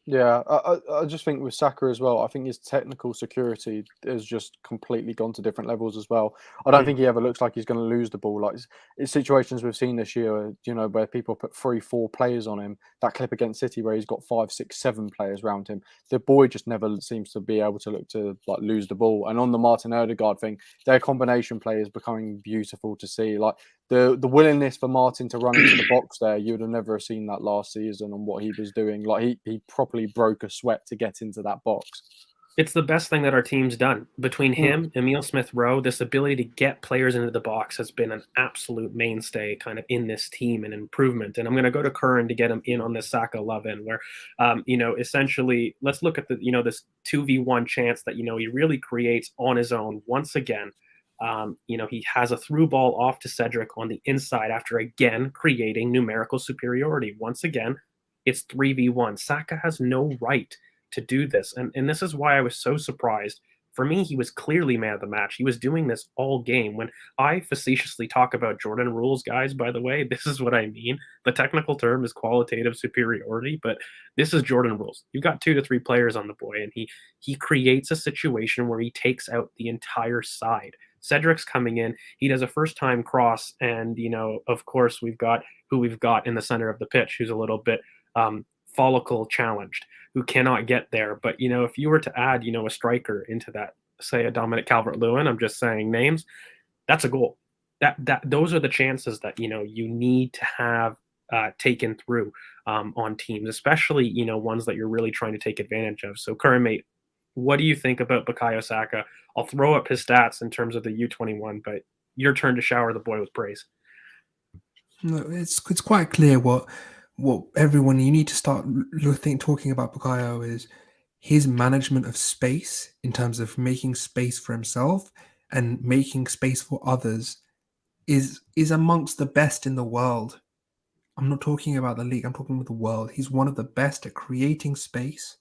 Yeah, I just think with Saka as well, I think his technical security has just completely gone to different levels as well. I don't think he ever looks like he's going to lose the ball. Like, it's situations we've seen this year, where people put 3-4 players on him. That clip against City where he's got 5, 6, 7 players around him. The boy just never seems to be able to look to like lose the ball. And on the Martin Odegaard thing, their combination play is becoming beautiful to see. Like, the willingness for Martin to run into the box there, you would have never seen that last season on what he was doing. Like, he properly broke a sweat to get into that box. It's the best thing that our team's done. Between him, Emile Smith-Rowe, this ability to get players into the box has been an absolute mainstay kind of in this team and improvement. And I'm going to go to Curran to get him in on this Saka love-in where, essentially, let's look at the, this 2v1 chance that, he really creates on his own once again. He has a through ball off to Cedric on the inside after again creating numerical superiority. Once again, it's 3v1. Saka has no right to do this. And this is why I was so surprised For me, he was clearly man of the match. He was doing this all game. When I facetiously talk about Jordan rules, guys, by the way, this is what I mean. The technical term is qualitative superiority, but this is Jordan rules. You've got 2 to 3 players on the boy, and he creates a situation where he takes out the entire side. Cedric's coming in. He does a first-time cross, and, of course, we've got who we've got in the center of the pitch, who's a little bit follicle challenged, who cannot get there. But, if you were to add, a striker into that, say a Dominic Calvert-Lewin, I'm just saying names, that's a goal. Those are the chances that, you need to have taken through on teams, especially, ones that you're really trying to take advantage of. So, current mate, what do you think about Bukayo Saka? I'll throw up his stats in terms of the U21, but your turn to shower the boy with praise. No, it's quite clear what everyone you need to start talking about Bukayo is his management of space in terms of making space for himself and making space for others is amongst the best in the world. I'm not talking about the league, I'm talking about the world. He's one of the best at creating space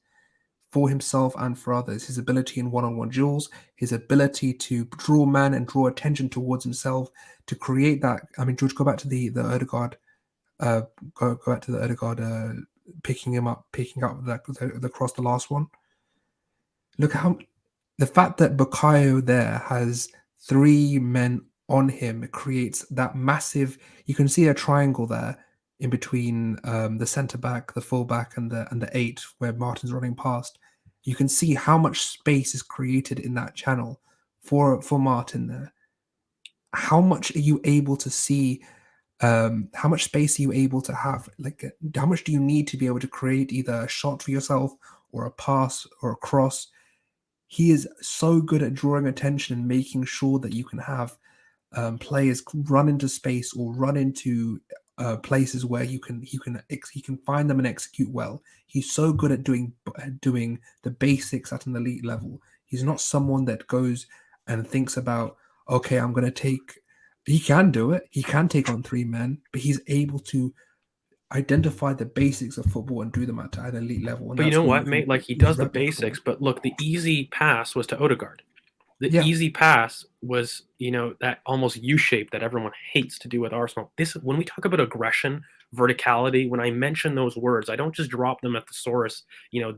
for himself and for others. His ability in one-on-one duels, his ability to draw man and draw attention towards himself, to create that. I mean, George, go back to the Odegaard, go back to the Odegaard picking up the cross, the last one. Look how the fact that Bukayo there has 3 men on him creates that massive. You can see a triangle there in between the centre back, the full back, and the 8 where Martin's running past. You can see how much space is created in that channel for Martin there. How much are you able to see? How much space are you able to have? Like, how much do you need to be able to create either a shot for yourself or a pass or a cross? He is so good at drawing attention and making sure that you can have players run into space or run into places where he can find them and execute well. He's so good at doing the basics at an elite level. He's not someone that goes and thinks about, okay, I'm going to take. He can do it. He can take on 3 men, but he's able to identify the basics of football and do them at an elite level. And but you know what, mate? Like, he does the basics, but look, the easy pass was to Odegaard. The easy pass was, that almost U-shape that everyone hates to do with Arsenal. When we talk about aggression, verticality, when I mention those words, I don't just drop them at the source.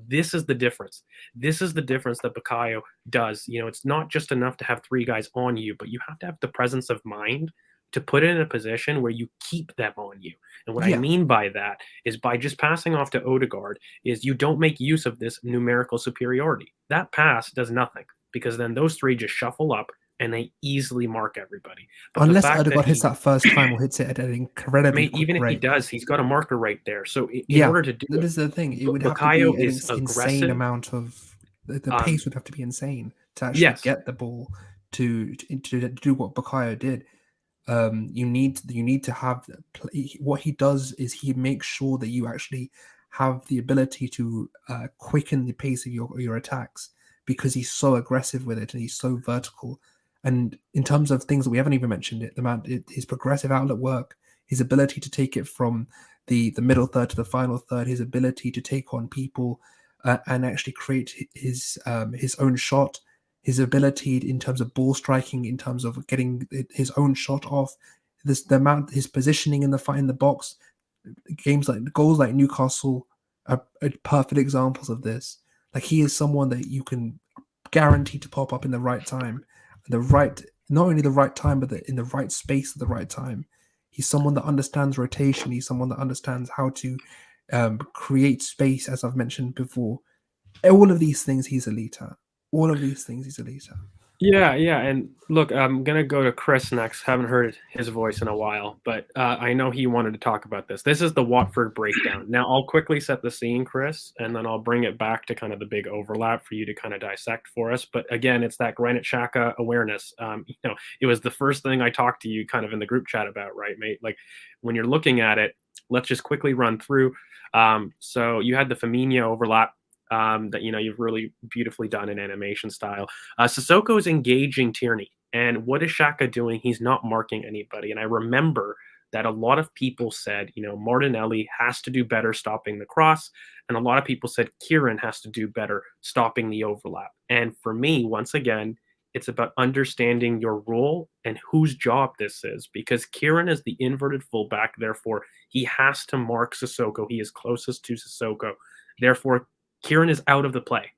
This is the difference. This is the difference that Bukayo does. It's not just enough to have 3 guys on you, but you have to have the presence of mind to put it in a position where you keep them on you. And what I mean by that is, by just passing off to Odegaard, is you don't make use of this numerical superiority. That pass does nothing, because then those 3 just shuffle up and they easily mark everybody. But unless Odegaard hits that first time or hits it at an incredibly quick even rate. if he does, he's got a marker right there. So in order to do that is the thing. It would have Bukayo to be an is insane amount of the pace would have to be insane to actually get the ball to do what Bukayo did. You need to have what he does is he makes sure that you actually have the ability to quicken the pace of your attacks, because he's so aggressive with it and he's so vertical. And in terms of things that we haven't even mentioned, his progressive outlet work, his ability to take it from the middle third to the final third, his ability to take on people and actually create his own shot, his ability in terms of ball striking, in terms of getting his own shot off, his positioning in the box. Goals like Newcastle are perfect examples of this. Like, he is someone that you can guarantee to pop up in the right time, not only the right time, but in the right space at the right time. He's someone that understands rotation. He's someone that understands how to create space, as I've mentioned before. All of these things he's elite at. Yeah. And look, I'm going to go to Chris next. Haven't heard his voice in a while, but I know he wanted to talk about this. This is the Watford breakdown. Now, I'll quickly set the scene, Chris, and then I'll bring it back to kind of the big overlap for you to kind of dissect for us. But again, it's that Granit Xhaka awareness. It was the first thing I talked to you kind of in the group chat about, right, mate? Like, when you're looking at it, let's just quickly run through. So you had the Firmino overlap. That you've really beautifully done in animation style. Sissoko is engaging Tierney, and what is Xhaka doing? He's not marking anybody. And I remember that a lot of people said, Martinelli has to do better stopping the cross. And a lot of people said Kieran has to do better stopping the overlap. And for me, once again, it's about understanding your role and whose job this is, because Kieran is the inverted fullback. Therefore, he has to mark Sissoko. He is closest to Sissoko. Therefore, Kieran is out of the play.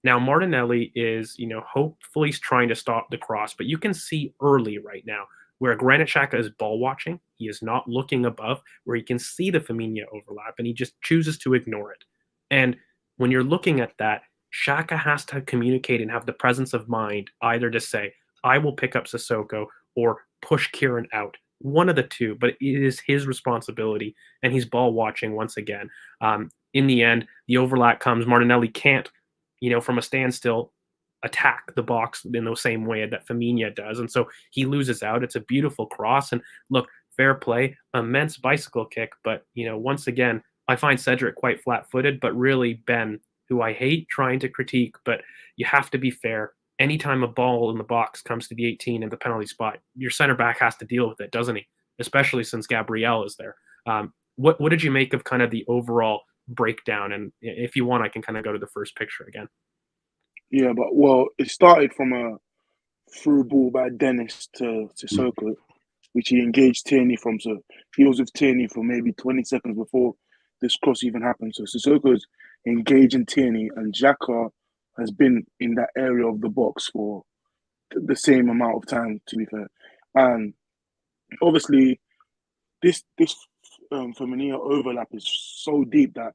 Now, Martinelli is, hopefully he's trying to stop the cross, but you can see early right now where Granit Xhaka is ball watching. He is not looking above, where he can see the Firmino overlap, and he just chooses to ignore it. And when you're looking at that, Xhaka has to communicate and have the presence of mind either to say, I will pick up Sissoko, or push Kieran out. One of the two, but it is his responsibility, and he's ball watching once again. In the end, the overlap comes. Martinelli can't, from a standstill, attack the box in the same way that Firmino does. And so he loses out. It's a beautiful cross. And look, fair play, immense bicycle kick. But, once again, I find Cedric quite flat-footed, but really Ben, who I hate trying to critique, but you have to be fair. Anytime a ball in the box comes to the 18 in the penalty spot, your center back has to deal with it, doesn't he? Especially since Gabriel is there. What did you make of kind of the overall breakdown? And if you want, I can kind of go to the first picture again. Yeah, but it started from a through ball by Dennis to Sissoko, which he engaged Tierney from. So he was with Tierney for maybe 20 seconds before this cross even happened. So Sissoko's engaging Tierney, and Xhaka has been in that area of the box for the same amount of time, to be fair. And obviously, this Firmino overlap is so deep that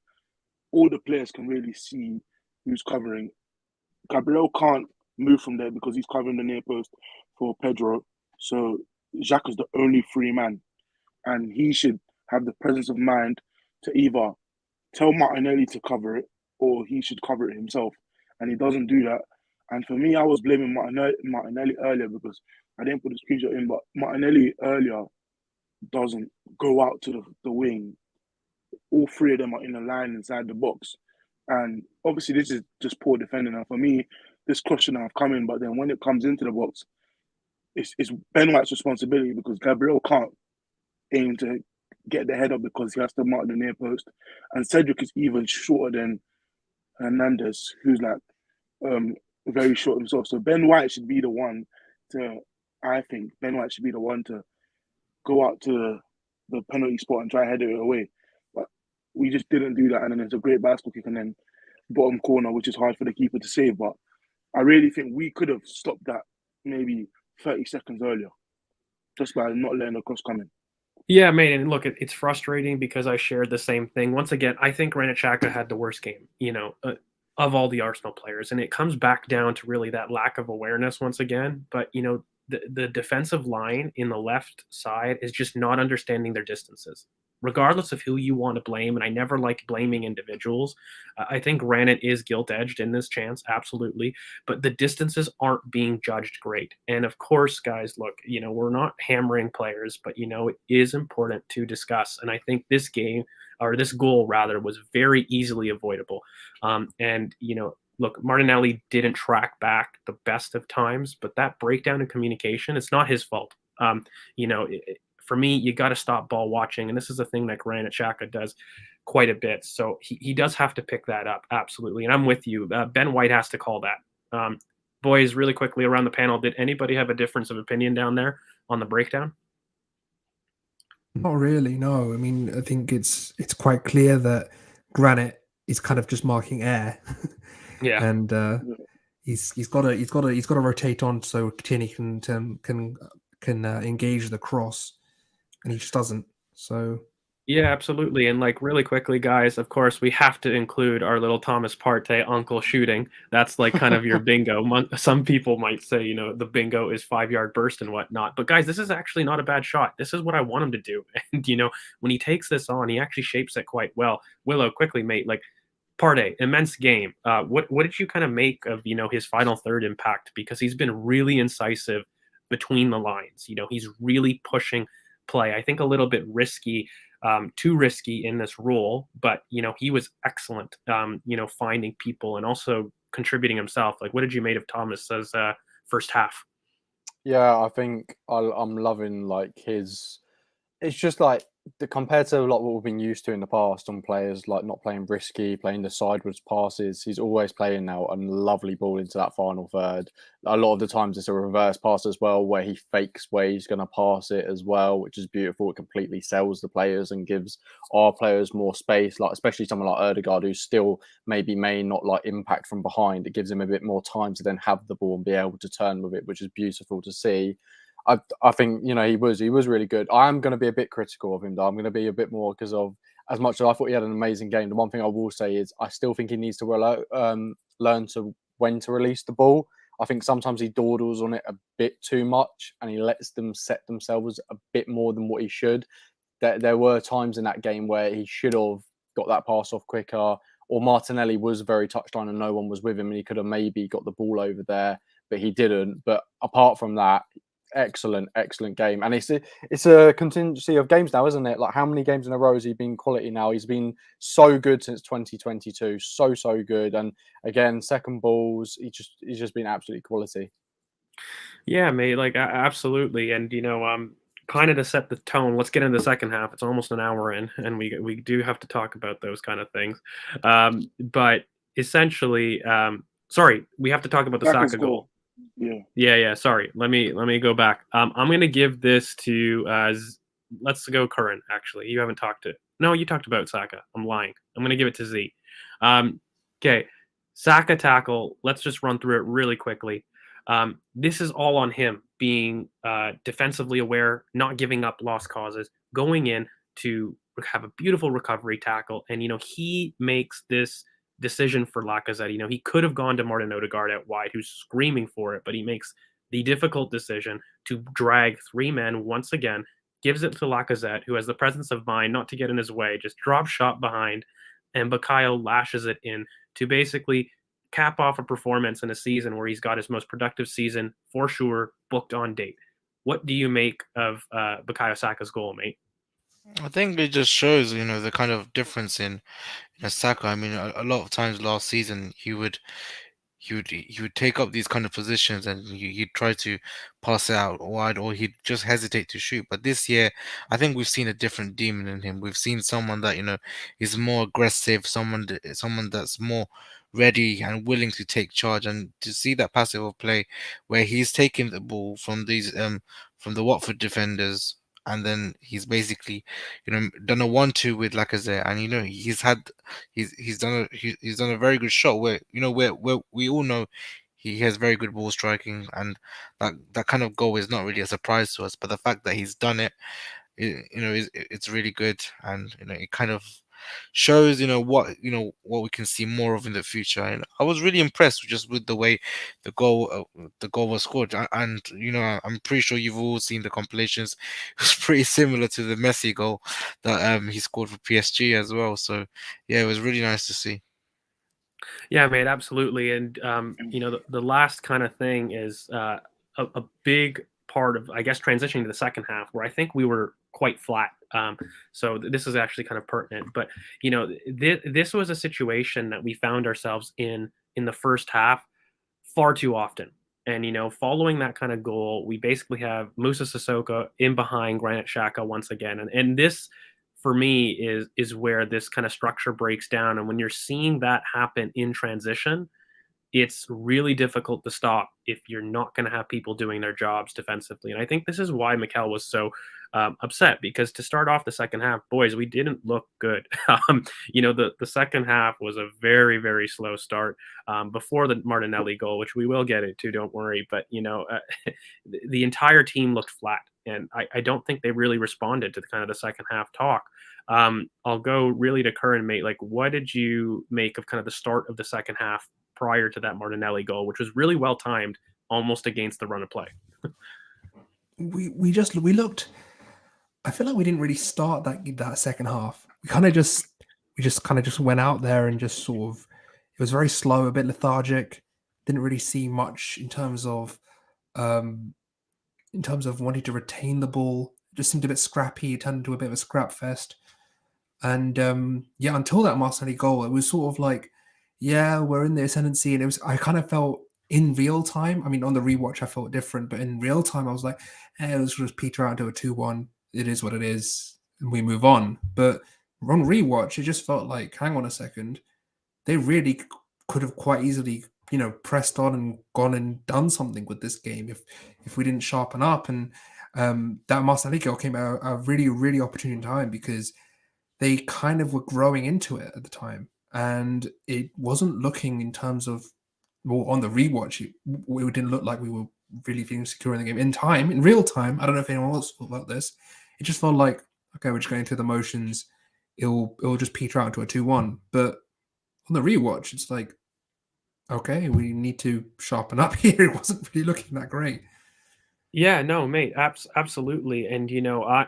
all the players can really see who's covering. Gabriel can't move from there because he's covering the near post for Pedro. So Xhaka's the only free man, and he should have the presence of mind to either tell Martinelli to cover it, or he should cover it himself. And he doesn't do that. And for me, I was blaming Martinelli earlier because I didn't put the screenshot in, but Martinelli earlier doesn't go out to the wing. All three of them are in a line inside the box. And obviously, this is just poor defending. And for me, this cross shouldn't have come in. But then when it comes into the box, it's Ben White's responsibility, because Gabriel can't aim to get the head up because he has to mark the near post. And Cedric is even shorter than Hernandez, who's very short himself. So Ben White should be the one to go out to the penalty spot and try to head it away. But we just didn't do that. And then it's a great bicycle kick and then bottom corner, which is hard for the keeper to save. But I really think we could have stopped that maybe 30 seconds earlier, just by not letting the cross come in. Yeah, mate, and look, it's frustrating because I shared the same thing. Once again, I think Granit Xhaka had the worst game, of all the Arsenal players. And it comes back down to really that lack of awareness once again. But, the defensive line in the left side is just not understanding their distances, regardless of who you want to blame. And I never like blaming individuals. I think Granit is guilt-edged in this chance, absolutely. But the distances aren't being judged great. And of course, guys, look, we're not hammering players, but, it is important to discuss. And I think this goal rather, was very easily avoidable. Look, Martinelli didn't track back the best of times, but that breakdown in communication, it's not his fault. For me, you got to stop ball watching. And this is a thing that Granit Xhaka does quite a bit. So he does have to pick that up. Absolutely. And I'm with you. Ben White has to call that. Boys, really quickly around the panel, did anybody have a difference of opinion down there on the breakdown? Not really, no. I mean, I think it's quite clear that Granit is kind of just marking air. Yeah. And he's got to rotate on so Tierney can engage the cross, and he just doesn't. So yeah, absolutely. And really quickly, guys, of course, we have to include our little Thomas Partey uncle shooting. That's kind of your bingo. Some people might say, the bingo is 5-yard burst and whatnot. But guys, this is actually not a bad shot. This is what I want him to do. And, when he takes this on, he actually shapes it quite well. Willow, quickly, mate, Partey, immense game. What did you kind of make of, his final third impact? Because he's been really incisive between the lines. He's really pushing play. I think a little bit risky, too risky in this role, but, he was excellent, finding people and also contributing himself. What did you make of Thomas's first half? Yeah, I think I'm loving his it's just like compared to what we've been used to in the past on players like not playing risky, playing the sideways passes. He's always playing now a lovely ball into that final third. A lot of the times it's a reverse pass as well, where he fakes where he's going to pass it as well, which is beautiful. It completely sells the players and gives our players more space. Like especially someone like Ødegaard, who still may not like impact from behind. It gives him a bit more time to then have the ball and be able to turn with it, which is beautiful to see. I think he was really good. I am going to be a bit critical of him though. I'm going to be a bit more because of as much as I thought he had an amazing game. The one thing I will say is I still think he needs to learn to when to release the ball. I think sometimes he dawdles on it a bit too much and he lets them set themselves a bit more than what he should. There were times in that game where he should have got that pass off quicker, or Martinelli was very touchline and no one was with him and he could have maybe got the ball over there, but he didn't. But apart from that, excellent game. And it's a contingency of games now, isn't it? Like how many games in a row has he been quality now? He's been so good since 2022, so good. And again, second balls, he's just been absolutely quality. Yeah, mate, like absolutely. And kind of to set the tone, let's get into the second half. It's almost an hour in, and we do have to talk about those kind of things. But essentially, sorry, we have to talk about the Saka goal. Yeah. Sorry, let me go back. I'm going to give this to let's go Curran. Actually, you haven't talked to. No, you talked about Saka. I'm lying. I'm going to give it to Z. Okay, Saka tackle. Let's just run through it really quickly. This is all on him being defensively aware, not giving up lost causes, going in to have a beautiful recovery tackle, and he makes this decision for Lacazette. He could have gone to Martin Ødegaard out wide, who's screaming for it, but he makes the difficult decision to drag three men once again, gives it to Lacazette, who has the presence of mind not to get in his way, just drop shot behind, and Bukayo lashes it in to basically cap off a performance in a season where he's got his most productive season for sure booked on date. What do you make of Bukayo Saka's goal, mate? I think it just shows, the kind of difference in Saka. I mean, a lot of times last season he would take up these kind of positions and he'd try to pass it out wide or he'd just hesitate to shoot. But this year, I think we've seen a different demon in him. We've seen someone that is more aggressive, someone that's more ready and willing to take charge, and to see that passive of play where he's taking the ball from from the Watford defenders. And then he's basically, done a 1-2 with Lacazette, and he's done a very good shot where where we all know he has very good ball striking, and that kind of goal is not really a surprise to us. But the fact that he's done it, it's really good, and it kind of shows what we can see more of in the future. And I was really impressed just with the way the goal was scored. And I'm pretty sure you've all seen the compilations. It was pretty similar to the Messi goal that he scored for PSG as well. So yeah, it was really nice to see. Yeah, mate, absolutely. And the last kind of thing is a big part of, I guess, transitioning to the second half, where I think we were quite flat. So this is actually kind of pertinent. But this was a situation that we found ourselves in the first half far too often. And following that kind of goal, we basically have Moussa Sissoko in behind Granit Xhaka once again, and this, for me, is where this kind of structure breaks down. And when you're seeing that happen in transition, it's really difficult to stop if you're not going to have people doing their jobs defensively. And I think this is why Mikel was so upset, because to start off the second half, boys, we didn't look good. The second half was a very, very slow start before the Martinelli goal, which we will get into, don't worry. But, the entire team looked flat. And I don't think they really responded to the kind of the second half talk. I'll go really to Curran, mate. Like, what did you make of kind of the start of the second half prior to that Martinelli goal, which was really well timed, almost against the run of play? we looked. I feel like we didn't really start that second half. We just kind of went out there and just sort of. It was very slow, a bit lethargic. Didn't really see much in terms of wanting to retain the ball. It just seemed a bit scrappy. It turned into a bit of a scrap fest. And until that Martinelli goal, it was sort of like, we're in the ascendancy, and I kind of felt in real time. I mean, on the rewatch, I felt different, but in real time, I was like, it was just peter out into a 2-1, it is what it is, and we move on. But on rewatch, it just felt like, hang on a second, they really could have quite easily, pressed on and gone and done something with this game if we didn't sharpen up. And that Martinelli goal came at a really, really opportune time because they kind of were growing into it at the time, and it wasn't looking in terms of, well, on the rewatch, it didn't look like we were really feeling secure in the game in real time. I don't know if anyone else thought about this. It just felt like, okay, we're just going through the motions. It'll just peter out into a 2-1. But on the rewatch, it's like, okay, we need to sharpen up here. It wasn't really looking that great. Yeah, no, mate, absolutely. And,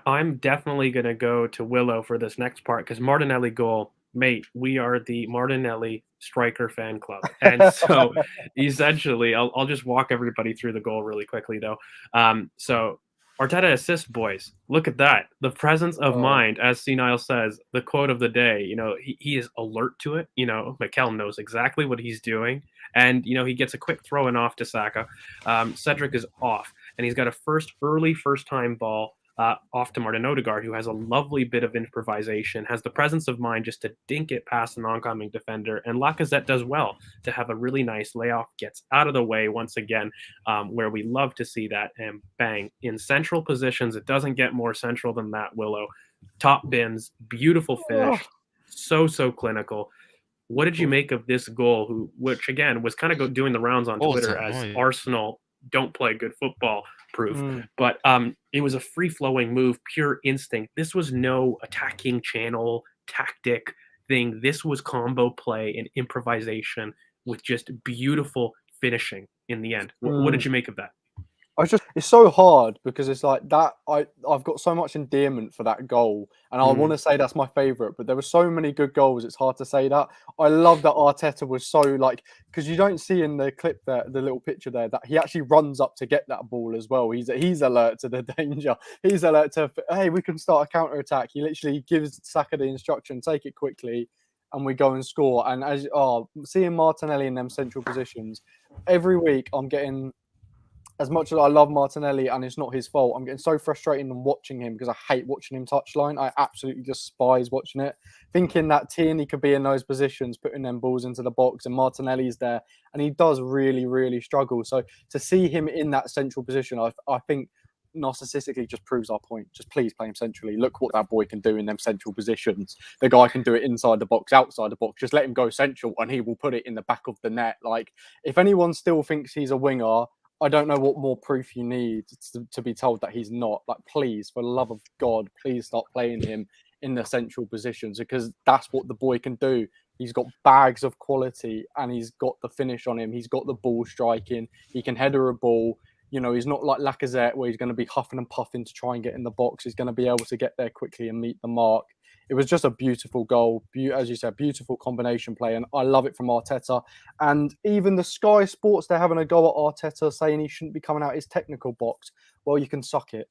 I'm definitely going to go to Willow for this next part because Martinelli goal, mate, we are the Martinelli striker fan club. And so essentially, I'll just walk everybody through the goal really quickly, though. So Arteta assist, boys. Look at that. The presence of mind, as Senile says, the quote of the day, he is alert to it. Mikel knows exactly what he's doing. And, he gets a quick throw in off to Saka. Cedric is off. And he's got a first-time ball off to Martin Odegaard, who has a lovely bit of improvisation, has the presence of mind just to dink it past an oncoming defender. And Lacazette does well to have a really nice layoff, gets out of the way once again, where we love to see that. And bang, in central positions, it doesn't get more central than that, Willow. Top bins, beautiful finish, so clinical. What did you make of this goal, which again was kind of doing the rounds on Twitter as Arsenal don't play good football proof, but it was a free-flowing move, pure instinct. This was no attacking channel tactic thing. This was combo play and improvisation with just beautiful finishing in the end. What did you make of that? It's so hard because it's like that. I've got so much endearment for that goal, and I want to say that's my favorite. But there were so many good goals. It's hard to say that. I love that Arteta was so because you don't see in the clip there, the little picture there, that he actually runs up to get that ball as well. He's alert to the danger. He's alert to, hey, we can start a counter attack. He literally gives Saka the instruction, take it quickly, and we go and score. And seeing Martinelli in them central positions every week, I'm getting. As much as I love Martinelli and it's not his fault, I'm getting so frustrated and watching him because I hate watching him touchline. I absolutely despise watching it. Thinking that Tierney could be in those positions, putting them balls into the box, and Martinelli's there, and he does really, really struggle. So to see him in that central position, I think narcissistically just proves our point. Just please play him centrally. Look what that boy can do in them central positions. The guy can do it inside the box, outside the box. Just let him go central and he will put it in the back of the net. Like, if anyone still thinks he's a winger, I don't know what more proof you need to be told that he's not. Like, please, for the love of God, please start playing him in the central positions because that's what the boy can do. He's got bags of quality and he's got the finish on him. He's got the ball striking. He can header a ball. He's not like Lacazette where he's going to be huffing and puffing to try and get in the box. He's going to be able to get there quickly and meet the mark. It was just a beautiful goal. As you said, beautiful combination play. And I love it from Arteta. And even the Sky Sports, they're having a go at Arteta saying he shouldn't be coming out his technical box. Well, you can suck it.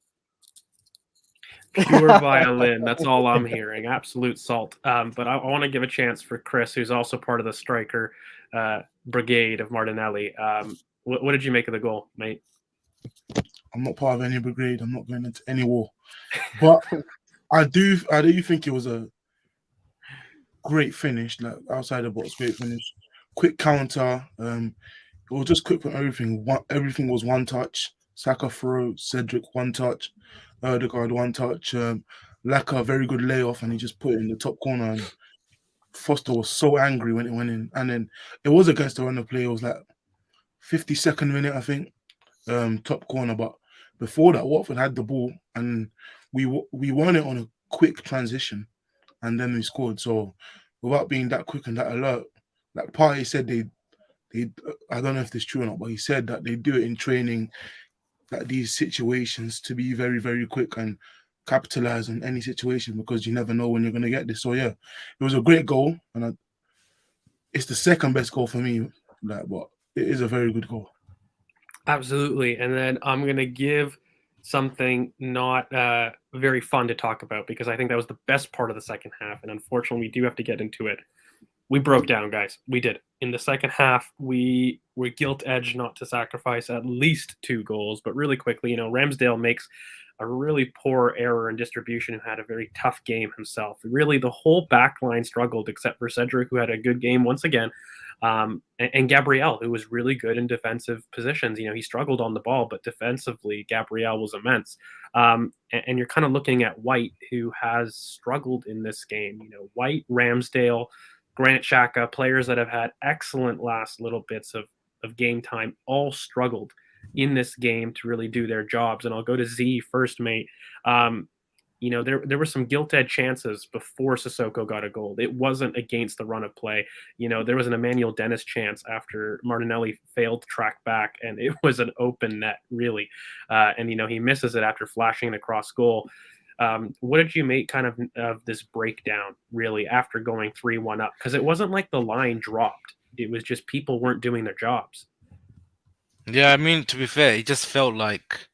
Pure violin. That's all I'm hearing. Absolute salt. But I want to give a chance for Chris, who's also part of the striker brigade of Martinelli. What did you make of the goal, mate? I'm not part of any brigade. I'm not going into any war. But I do think it was a great finish, like outside the box, great finish. Quick counter. It was just quick with everything. Everything was one touch. Saka throw, Cedric one touch, Odegaard one touch. Laka, very good layoff, and he just put it in the top corner. And Foster was so angry when it went in. And then it was against the run of play. It was like 52nd minute, I think, top corner. But before that, Watford had the ball, and we won it on a quick transition, and then we scored. So without being that quick and that alert, like Partey said, they I don't know if this is true or not, but he said that they do it in training, that these situations to be very, very quick and capitalize on any situation because you never know when you're going to get this. So yeah, it was a great goal, and it's the second best goal for me. But it is a very good goal. Absolutely. And then I'm going to give something not very fun to talk about because I think that was the best part of the second half. And unfortunately, we do have to get into it. We broke down, guys. We did. In the second half, we were gilt-edged not to sacrifice at least 2 goals. But really quickly, Ramsdale makes a really poor error in distribution, who had a very tough game himself. Really, the whole back line struggled except for Cedric, who had a good game once again. And Gabriel, who was really good in defensive positions. He struggled on the ball, but defensively, Gabriel was immense. And you're kind of looking at White, who has struggled in this game. White, Ramsdale, Granit Xhaka, players that have had excellent last little bits of game time, all struggled in this game to really do their jobs. And I'll go to Z first, mate. There were some gilt-edged chances before Sissoko got a goal. It wasn't against the run of play. There was an Emmanuel Dennis chance after Martinelli failed to track back, and it was an open net, really. And he misses it after flashing it across goal. What did you make kind of this breakdown, really, after going 3-1 up? Because it wasn't like the line dropped. It was just people weren't doing their jobs. Yeah, I mean, to be fair, it just felt like,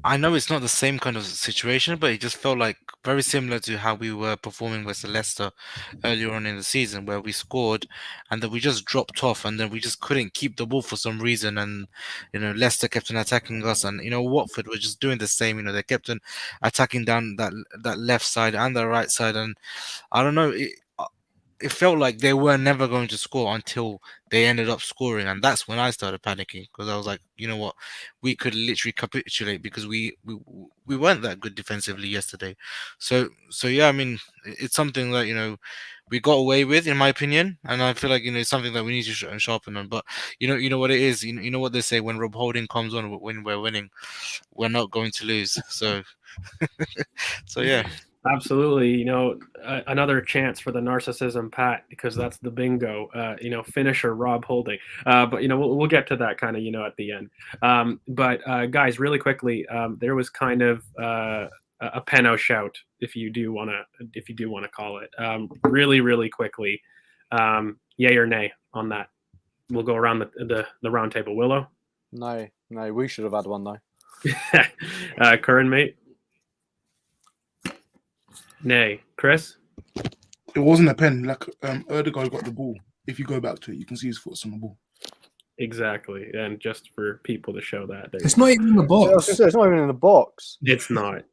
I know it's not the same kind of situation, but it just felt like very similar to how we were performing with Leicester earlier on in the season, where we scored and then we just dropped off, and then we just couldn't keep the ball for some reason. And Leicester kept on attacking us, and Watford were just doing the same. They kept on attacking down that left side and the right side, and I don't know. It felt like they were never going to score until they ended up scoring, and that's when I started panicking, because I was like, you know what, we could literally capitulate because we weren't that good defensively yesterday. So yeah, I mean, it's something that we got away with, in my opinion, and I feel like it's something that we need to sharpen on. But you know what it is. You know what they say: when Rob Holding comes on, when we're winning, we're not going to lose. So so yeah. Absolutely. Another chance for the narcissism, Pat, because that's the bingo, finisher Rob Holding. But, we'll get to that kind of, at the end. But guys, really quickly, there was kind of a penno shout, if you do want to call it, really, really quickly. Yay or nay on that? We'll go around the round table. Willow? No, we should have had one though. Curran, mate? Nay. Chris? It wasn't a pen. Like Erdegaard got the ball. If you go back to it, you can see his foot's on the ball. Exactly. And just for people to show that. It's not even in the I was box. gonna say, it's not even in the box. It's not.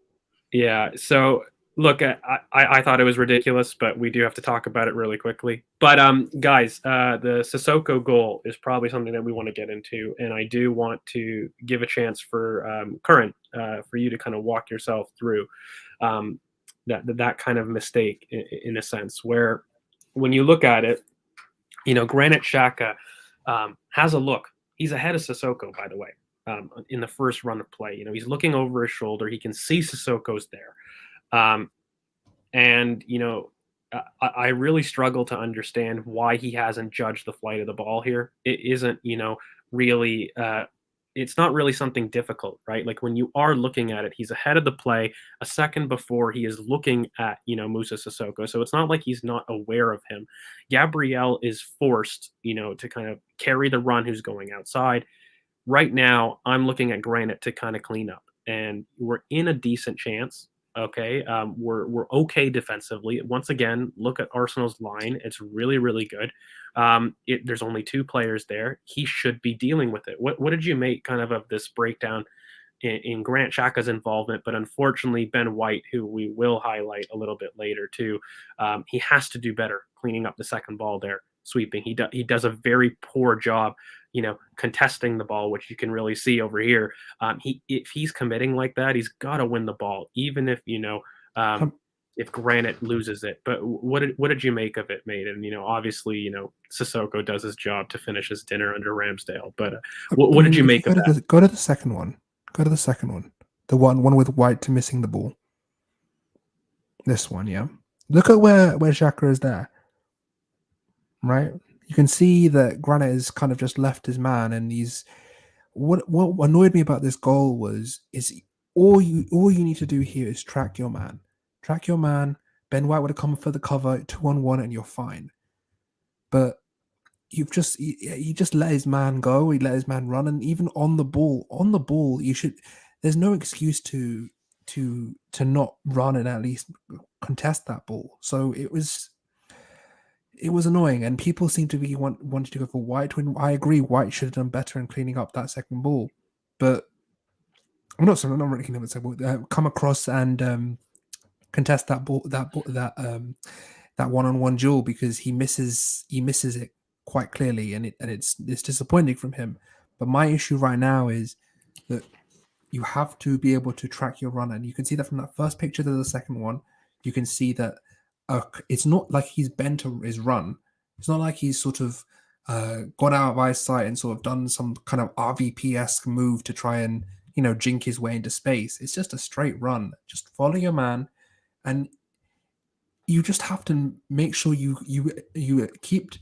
Yeah. So look, I thought it was ridiculous, but we do have to talk about it really quickly. But guys, the Sissoko goal is probably something that we want to get into, and I do want to give a chance for Curran, for you to kind of walk yourself through that kind of mistake in a sense, where when you look at it, Granit Xhaka has a look. He's ahead of Sissoko, by the way, in the first run of play. He's looking over his shoulder. He can see Sissoko's there. And I really struggle to understand why he hasn't judged the flight of the ball here. It isn't, really, it's not really something difficult, right? Like when you are looking at it, he's ahead of the play a second before he is looking at, Moussa Sissoko. So it's not like he's not aware of him. Gabriel is forced, to kind of carry the run who's going outside. Right now, I'm looking at Granit to kind of clean up, and we're in a decent chance. Okay, we're okay defensively. Once again, look at Arsenal's line; it's really, really good. There's only two players there. He should be dealing with it. What did you make kind of this breakdown in Granit Xhaka's involvement? But unfortunately, Ben White, who we will highlight a little bit later too, he has to do better cleaning up the second ball there, sweeping. He does a very poor job, contesting the ball, which you can really see over here. If he's committing like that, he's got to win the ball, even if if Granit loses it. But what did you make of it, mate? And obviously, Sissoko does his job to finish his dinner under Ramsdale. But what did you make of that? Go to the second one. Go to the second one. The one with White to missing the ball. This one, yeah. Look at where Xhaka is there. Right? You can see that Granit has kind of just left his man, and he's what annoyed me about this goal is all you need to do here is track your man. Track your man. Ben White would have come for the cover 2-on-1 and you're fine. But he just let his man go. He let his man run, and even on the ball, you should. There's no excuse to not run and at least contest that ball. So it was annoying, and people seem to be wanting to go for White. When I agree, White should have done better in cleaning up that second ball. But I'm not sorry, not really come across and contest that that one-on-one duel, because he misses it quite clearly, and it's disappointing from him. But my issue right now is that you have to be able to track your run, and you can see that from that first picture to the second one. You can see that it's not like he's bent his run. It's not like he's sort of got out of eyesight and sort of done some kind of RVP-esque move to try and jink his way into space. It's just a straight run. Just follow your man, and you just have to make sure you keep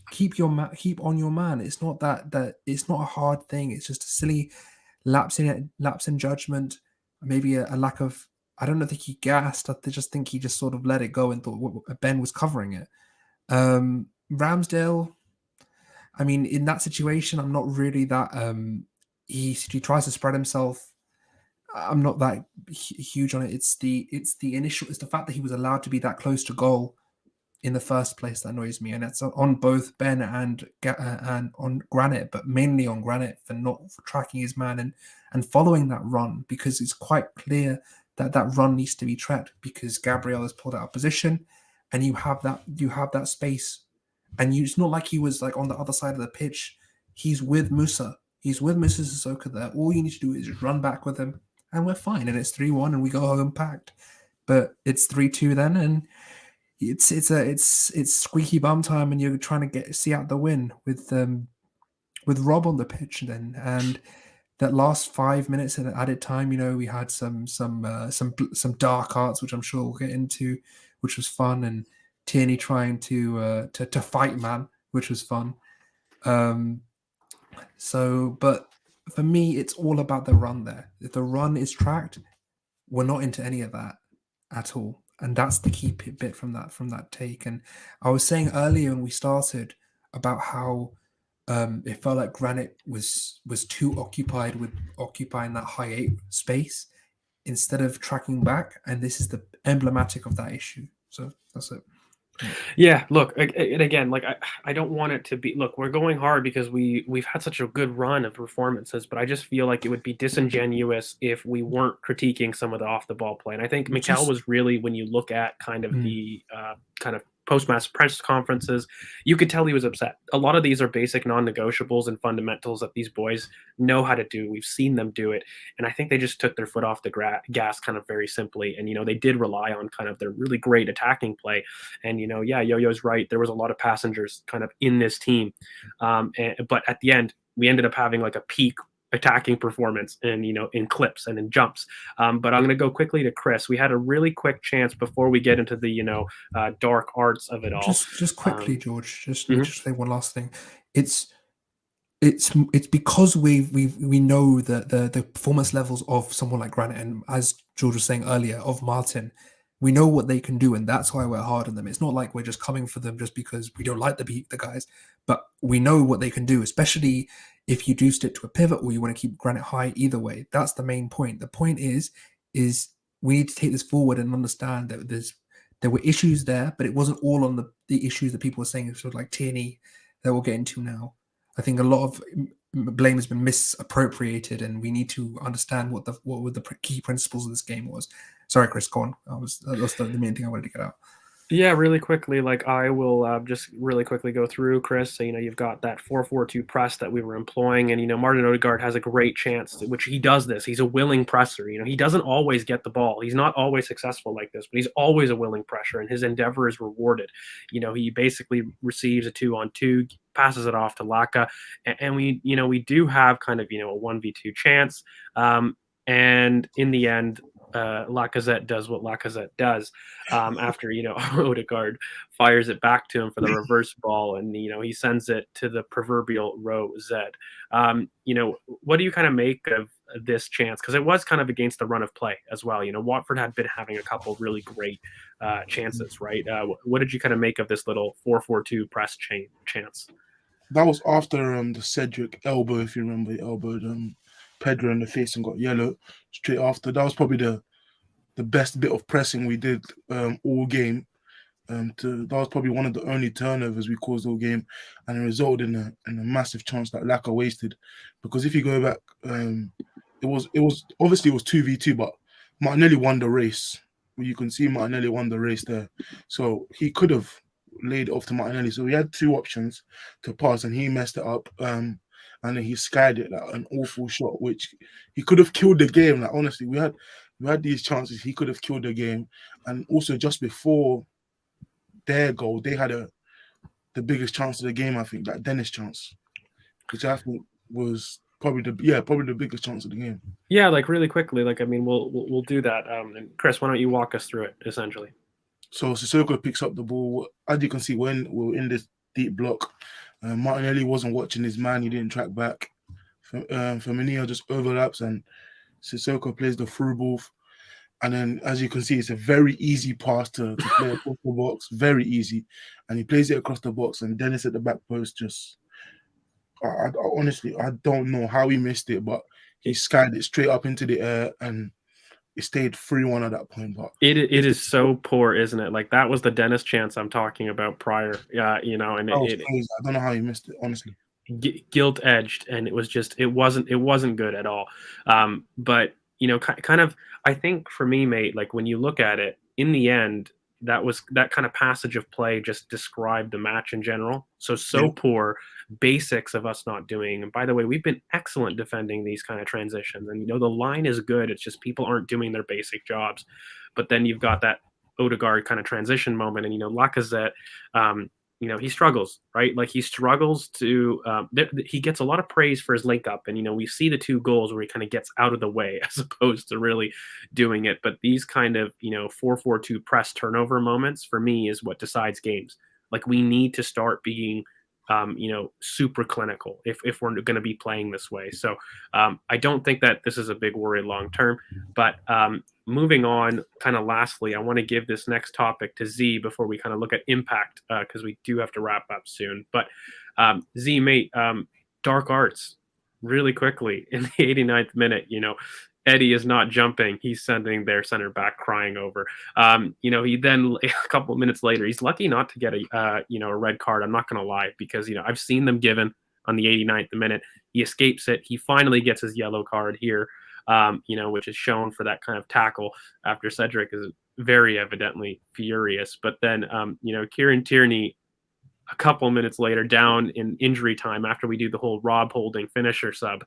on your man. It's not that it's not a hard thing. It's just a silly lapse in judgment, maybe a lack of. I don't think he gassed. I just think he just sort of let it go and thought Ben was covering it. Ramsdale, I mean, in that situation, I'm not really that. He tries to spread himself. I'm not that huge on it. It's the fact that he was allowed to be that close to goal in the first place that annoys me, and it's on both Ben and on Granit, but mainly on Granit for tracking his man and following that run, because it's quite clear that run needs to be tracked, because Gabriel has pulled out of position, and you have that space, and it's not like he was like on the other side of the pitch. He's with Musa. He's with Musa Sissoko there. All you need to do is just run back with him, and we're fine. And it's 3-1, and we go home packed. But it's 3-2 then, and it's squeaky bum time, and you're trying to see out the win with Rob on the pitch then. And that last 5 minutes at added time, we had some dark arts, which I'm sure we'll get into, which was fun, and Tierney trying to fight man, which was fun. But for me, it's all about the run there. If the run is tracked, we're not into any of that at all. And that's the key bit from that take. And I was saying earlier when we started about how it felt like Granit was too occupied with occupying that high 8 space instead of tracking back. And this is the emblematic of that issue. So that's it. Yeah, look, and again, like I don't want it to be. Look, we're going hard because we've had such a good run of performances, but I just feel like it would be disingenuous if we weren't critiquing some of the off the ball play. And I think Mikel was really, when you look at kind of the kind of post-match press conferences, you could tell he was upset. A lot of these are basic non-negotiables and fundamentals that these boys know how to do. We've seen them do it. And I think they just took their foot off the gas kind of very simply. And, they did rely on kind of their really great attacking play. And, yeah, Yo-Yo's right. There was a lot of passengers kind of in this team. But at the end, we ended up having like a peak attacking performance and in clips and in jumps. But I'm going to go quickly to Chris. We had a really quick chance before we get into the dark arts of it all. Just quickly, George. Just say one last thing. It's because we know that the performance levels of someone like Granit, and as George was saying earlier, of Martin. We know what they can do, and that's why we're hard on them. It's not like we're just coming for them just because we don't like the guys, but we know what they can do, especially if you do stick to a pivot or you want to keep Granit high. Either way, that's the main point. The point is we need to take this forward and understand that there were issues there, but it wasn't all on the issues that people were saying, sort of like Tierney, that we'll get into now. I think a lot of blame has been misappropriated, and we need to understand what were the key principles of this game was. Sorry, Chris, go on. That's the main thing I wanted to get out. Yeah, really quickly, like I will just really quickly go through, Chris. So, you've got that 4-4-2 press that we were employing, and Martin Odegaard has a great chance, which he does this. He's a willing presser. He doesn't always get the ball. He's not always successful like this, but he's always a willing presser, and his endeavor is rewarded. He basically receives a 2-on-2, passes it off to Laka, and we do have kind of a 1v2 chance, and in the end, Lacazette does what Lacazette does after Odegaard fires it back to him for the reverse ball, and he sends it to the proverbial row Z. What do you kind of make of this chance? Because it was kind of against the run of play as well. Watford had been having a couple really great chances, right? What did you kind of make of this little 4-4-2 press chance? That was after the Cedric elbow, if you remember. He elbowed Pedro in the face and got yellow straight after. That was probably the best bit of pressing we did all game. That was probably one of the only turnovers we caused all game, and it resulted in a massive chance that Laka wasted. Because if you go back it was obviously it was 2v2, but Martinelli won the race. You can see Martinelli won the race there, so he could have laid it off to Martinelli. So he had two options to pass, and he messed it up. And then he skied it, like an awful shot, which he could have killed the game. Like honestly, we had these chances. He could have killed the game, and also just before their goal, they had the biggest chance of the game. I think that Dennis chance, which I think was probably the biggest chance of the game. Yeah, like really quickly. Like I mean, we'll do that. And Chris, why don't you walk us through it essentially? So Sissoko picks up the ball. As you can see, when we were in this deep block, Martinelli wasn't watching his man. He didn't track back. Firmino just overlaps, and Sissoko plays the through ball. And then, as you can see, it's a very easy pass to play across the box. Very easy. And he plays it across the box, and Dennis at the back post just... I honestly, I don't know how he missed it, but he skied it straight up into the air, and it stayed 3-1 at that point. But it is so poor, isn't it? Like that was the Dennis chance I'm talking about prior. You know, and that was crazy. I don't know how he missed it, honestly. Guilt edged, and it was just it wasn't good at all. But you know, kind of, I think for me, mate, like when you look at it, in the end, that kind of passage of play just described the match in general. So Yeah. poor, basics of us not doing. And by the way, we've been excellent defending these kind of transitions, and you know the line is good. It's just people aren't doing their basic jobs. But then you've got that Odegaard kind of transition moment, and you know Lacazette. You know, he struggles, right? Like he struggles to, he gets a lot of praise for his link up. And, you know, we see the two goals where he kind of gets out of the way as opposed to really doing it. But these kind of, you know, 4-4-2 press turnover moments for me is what decides games. Like we need to start being, you know, super clinical if we're going to be playing this way. So I don't think that this is a big worry long term. But moving on, kind of lastly, I want to give this next topic to Z before we kind of look at impact because we do have to wrap up soon. But Z, mate, dark arts, really quickly in the 89th minute, you know, Eddie is not jumping. He's sending their center back crying over. You know, he then a couple of minutes later, he's lucky not to get a you know, a red card. I'm not going to lie, because you know I've seen them given on the 89th minute. He escapes it. He finally gets his yellow card here. You know, which is shown for that kind of tackle after Cedric is very evidently furious. But then, you know, Kieran Tierney, a couple minutes later, down in injury time after we do the whole Rob Holding finisher sub,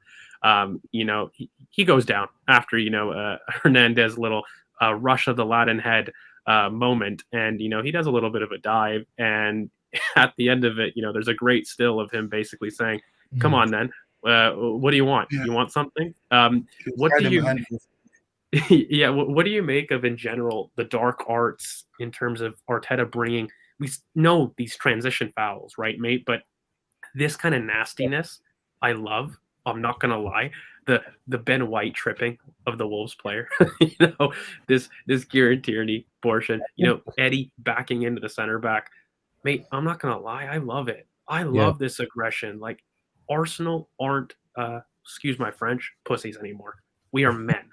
you know, he goes down after, you know, Hernandez little rush of the Latin head moment. And, you know, he does a little bit of a dive. And at the end of it, you know, there's a great still of him basically saying, come on, then. What do you want? Yeah. You want something? What do you? Yeah. What do you make of in general the dark arts in terms of Arteta bringing? We know these transition fouls, right, mate? But this kind of nastiness, I love. I'm not gonna lie. The Ben White tripping of the Wolves player, you know, this Kieran Tierney portion, you know, Eddie backing into the center back, mate. I'm not gonna lie. I love it. I love this aggression. Like. Arsenal aren't, excuse my French, pussies anymore. We are men.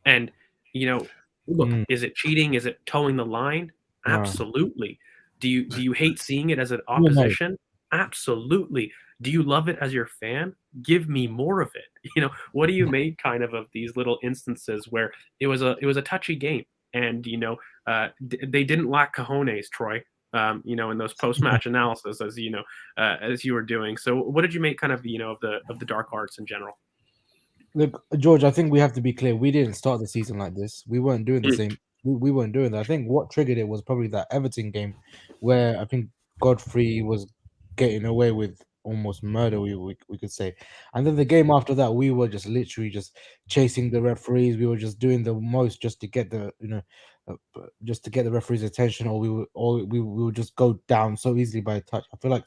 And, you know, look, is it cheating? Is it towing the line? Absolutely. Do you hate seeing it as an opposition? Absolutely. Do you love it as your fan? Give me more of it. You know, what do you make kind of these little instances where it was a touchy game, and you know, they didn't lack cojones, Troy. You know, in those post-match analysis, as you know, as you were doing. So, what did you make kind of, you know, of the dark arts in general? Look, George, I think we have to be clear. We didn't start the season like this. We weren't doing the same. We weren't doing that. I think what triggered it was probably that Everton game, where I think Godfrey was getting away with almost murder. We could say, and then the game after that, we were just literally just chasing the referees. We were just doing the most just to get the just to get the referee's attention, or we would just go down so easily by a touch. I feel like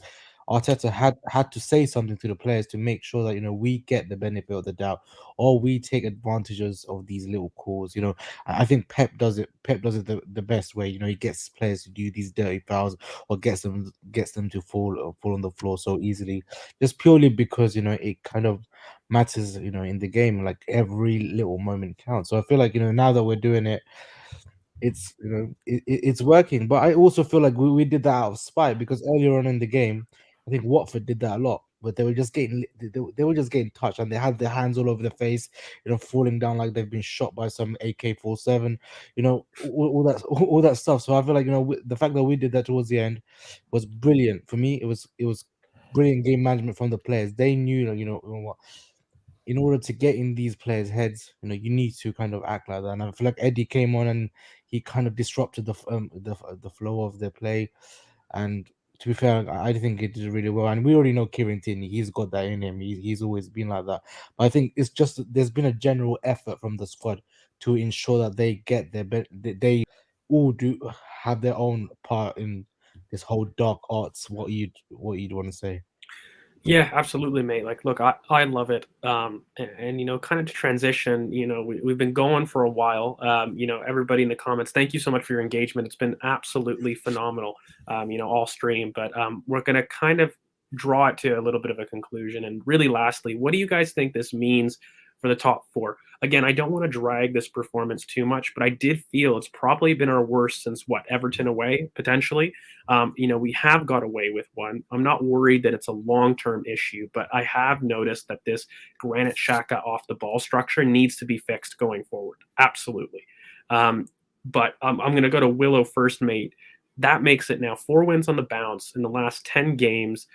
Arteta had to say something to the players to make sure that, you know, we get the benefit of the doubt, or we take advantages of these little calls. You know, I think Pep does it the best way. You know, he gets players to do these dirty fouls, or gets them to fall on the floor so easily, just purely because, you know, it kind of matters, you know, in the game. Like every little moment counts. So I feel like, you know, now that we're doing it, it's, you know, it's working. But I also feel like we did that out of spite, because earlier on in the game, I think Watford did that a lot, but they were just getting they were just getting touched, and they had their hands all over their face, falling down like they've been shot by some AK-47, all that stuff. So I feel like the fact that we did that towards the end was brilliant for me. It was brilliant game management from the players. They knew, what, in order to get in these players' heads, you need to kind of act like that. And I feel like Eddie came on and he kind of disrupted the flow of their play. And to be fair, I think he did really well. And we already know Kieran Tierney; he's got that in him. He's always been like that. But I think it's just there's been a general effort from the squad to ensure that they get they all do have their own part in this whole dark arts. What you'd want to say? Yeah, absolutely, mate. Like, look, I love it. And kind of to transition, we've been going for a while. Everybody in the comments, thank you so much for your engagement. It's been absolutely phenomenal, all stream. But we're going to kind of draw it to a little bit of a conclusion. And really, lastly, what do you guys think this means for the top four? Again, I don't want to drag this performance too much, but I did feel it's probably been our worst since Everton away, potentially. We have got away with one. I'm not worried that it's a long-term issue, but I have noticed that this Granit Xhaka off the ball structure needs to be fixed going forward. Absolutely. But I'm going to go to Willow first, mate. That makes it now 4 wins on the bounce in the last 10 games,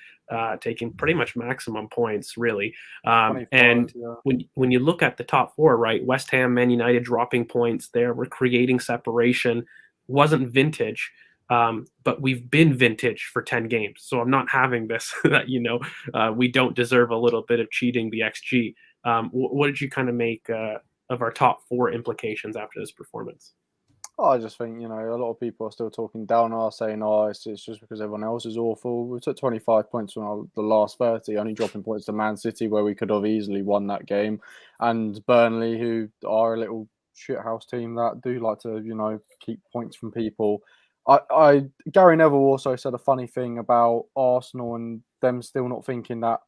taking pretty much maximum points, really. And when you look at the top four, right, West Ham, Man United dropping points there, we're creating separation. Wasn't vintage, but we've been vintage for 10 games. So I'm not having this that, we don't deserve a little bit of cheating the XG. What did you kind of make of our top four implications after this performance? I just think, a lot of people are still talking down on us, saying, it's just because everyone else is awful. We took 25 points from the last 30, only dropping points to Man City, where we could have easily won that game. And Burnley, who are a little shithouse team that do like to, keep points from people. Gary Neville also said a funny thing about Arsenal and them still not thinking that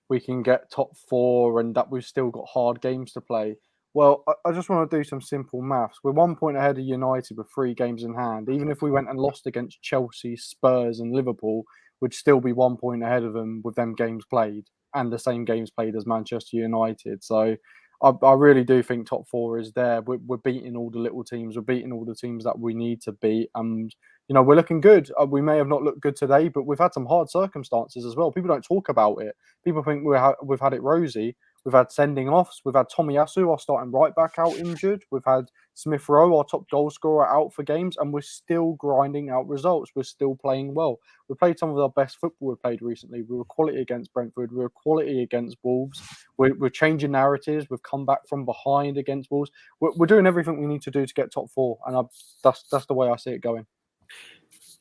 we can get top four and that we've still got hard games to play. Well, I just want to do some simple maths. We're 1 point ahead of United with 3 games in hand. Even if we went and lost against Chelsea, Spurs and Liverpool, we'd still be 1 point ahead of them with them games played and the same games played as Manchester United. So I really do think top four is there. We're beating all the little teams. We're beating all the teams that we need to beat. And, we're looking good. We may have not looked good today, but we've had some hard circumstances as well. People don't talk about it. People think we've had it rosy. We've had sending offs. We've had Tomiyasu, our starting right back, out injured. We've had Smith Rowe, our top goal scorer, out for games, and we're still grinding out results. We're still playing well. We played some of our best football we've played recently. We were quality against Brentford. We were quality against Wolves. We're changing narratives. We've come back from behind against Wolves. We're doing everything we need to do to get top four, and that's the way I see it going.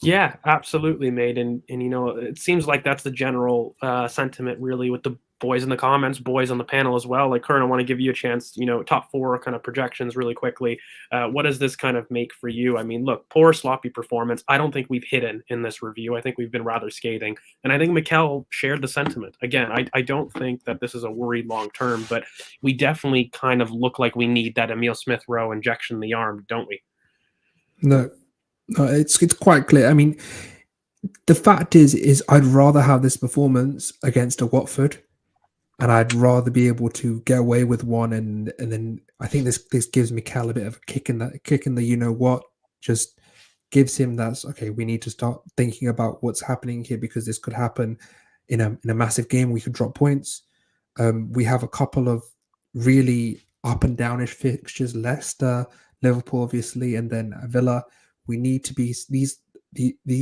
Yeah, absolutely, mate. And it seems like that's the general sentiment, really, with the boys in the comments, boys on the panel as well. Like, Kern, I want to give you a chance, top four kind of projections really quickly. What does this kind of make for you? I mean, look, poor, sloppy performance. I don't think we've hidden in this review. I think we've been rather scathing. And I think Mikel shared the sentiment. Again, I don't think that this is a worry long term, but we definitely kind of look like we need that Emile Smith-Rowe injection in the arm, don't we? No, it's quite clear. I mean, the fact is I'd rather have this performance against a Watford, and I'd rather be able to get away with one, and then I think this gives Mikel a bit of a kick in the just gives him that, okay, we need to start thinking about what's happening here, because this could happen in a massive game. We could drop points. We have a couple of really up and downish fixtures: Leicester, Liverpool, obviously, and then Villa. We need to be these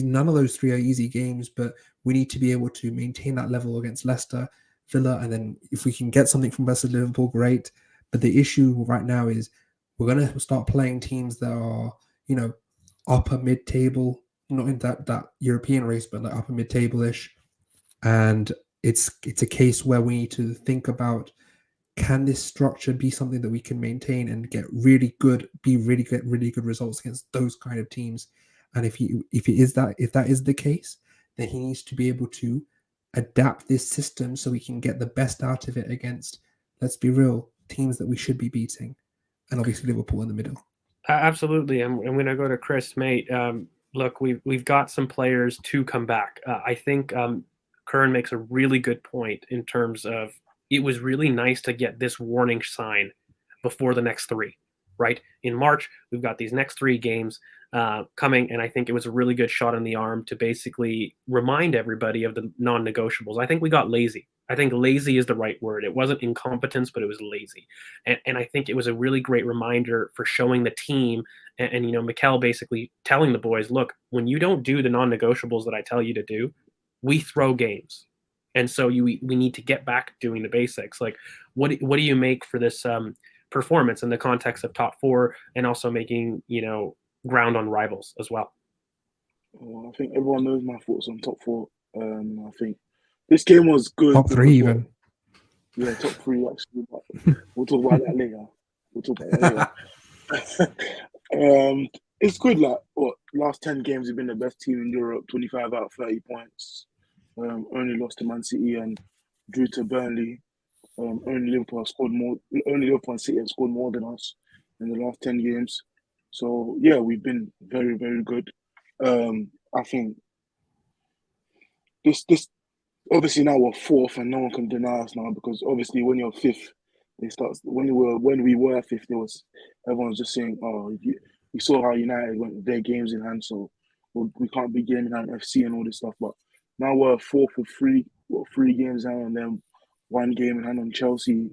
none of those three are easy games, but we need to be able to maintain that level against Leicester, Villa, and then if we can get something from Leicester, Liverpool, great. But the issue right now is we're going to start playing teams that are, upper mid-table, not in that European race, but like upper mid-table-ish. And it's a case where we need to think about, can this structure be something that we can maintain and get really good results against those kind of teams? And if that is the case, then he needs to be able to adapt this system so we can get the best out of it against, let's be real, teams that we should be beating, and obviously Liverpool in the middle. Absolutely. I'm going to go to Chris, mate. Look, we've got some players to come back. I think Kern makes a really good point in terms of it was really nice to get this warning sign before the next three, right? In March, we've got these next three games coming, and I think it was a really good shot in the arm to basically remind everybody of the non-negotiables. I think we got lazy. I think lazy is the right word. It wasn't incompetence, but it was lazy. And I think it was a really great reminder for showing the team and Mikel basically telling the boys, look, when you don't do the non-negotiables that I tell you to do, we throw games. And so we need to get back doing the basics. Like, what do you make for this performance in the context of top four and also making, ground on rivals as well? I think everyone knows my thoughts on top four. I think this game was good. Top three, even. Yeah, top three, actually. But we'll talk about that later. It's good. Like, last 10 games have been the best team in Europe, 25 out of 30 points. Only lost to Man City and drew to Burnley. Only Liverpool and City have scored more than us in the last 10 games. So, yeah, we've been very, very good. I think this obviously now we're fourth and no one can deny us now, because obviously when you're fifth, when we were fifth, everyone's just saying, oh, you saw how United went with their games in hand, so we can't be game in hand FC and all this stuff. But now we're fourth with three games now, and then 1 game in hand on Chelsea.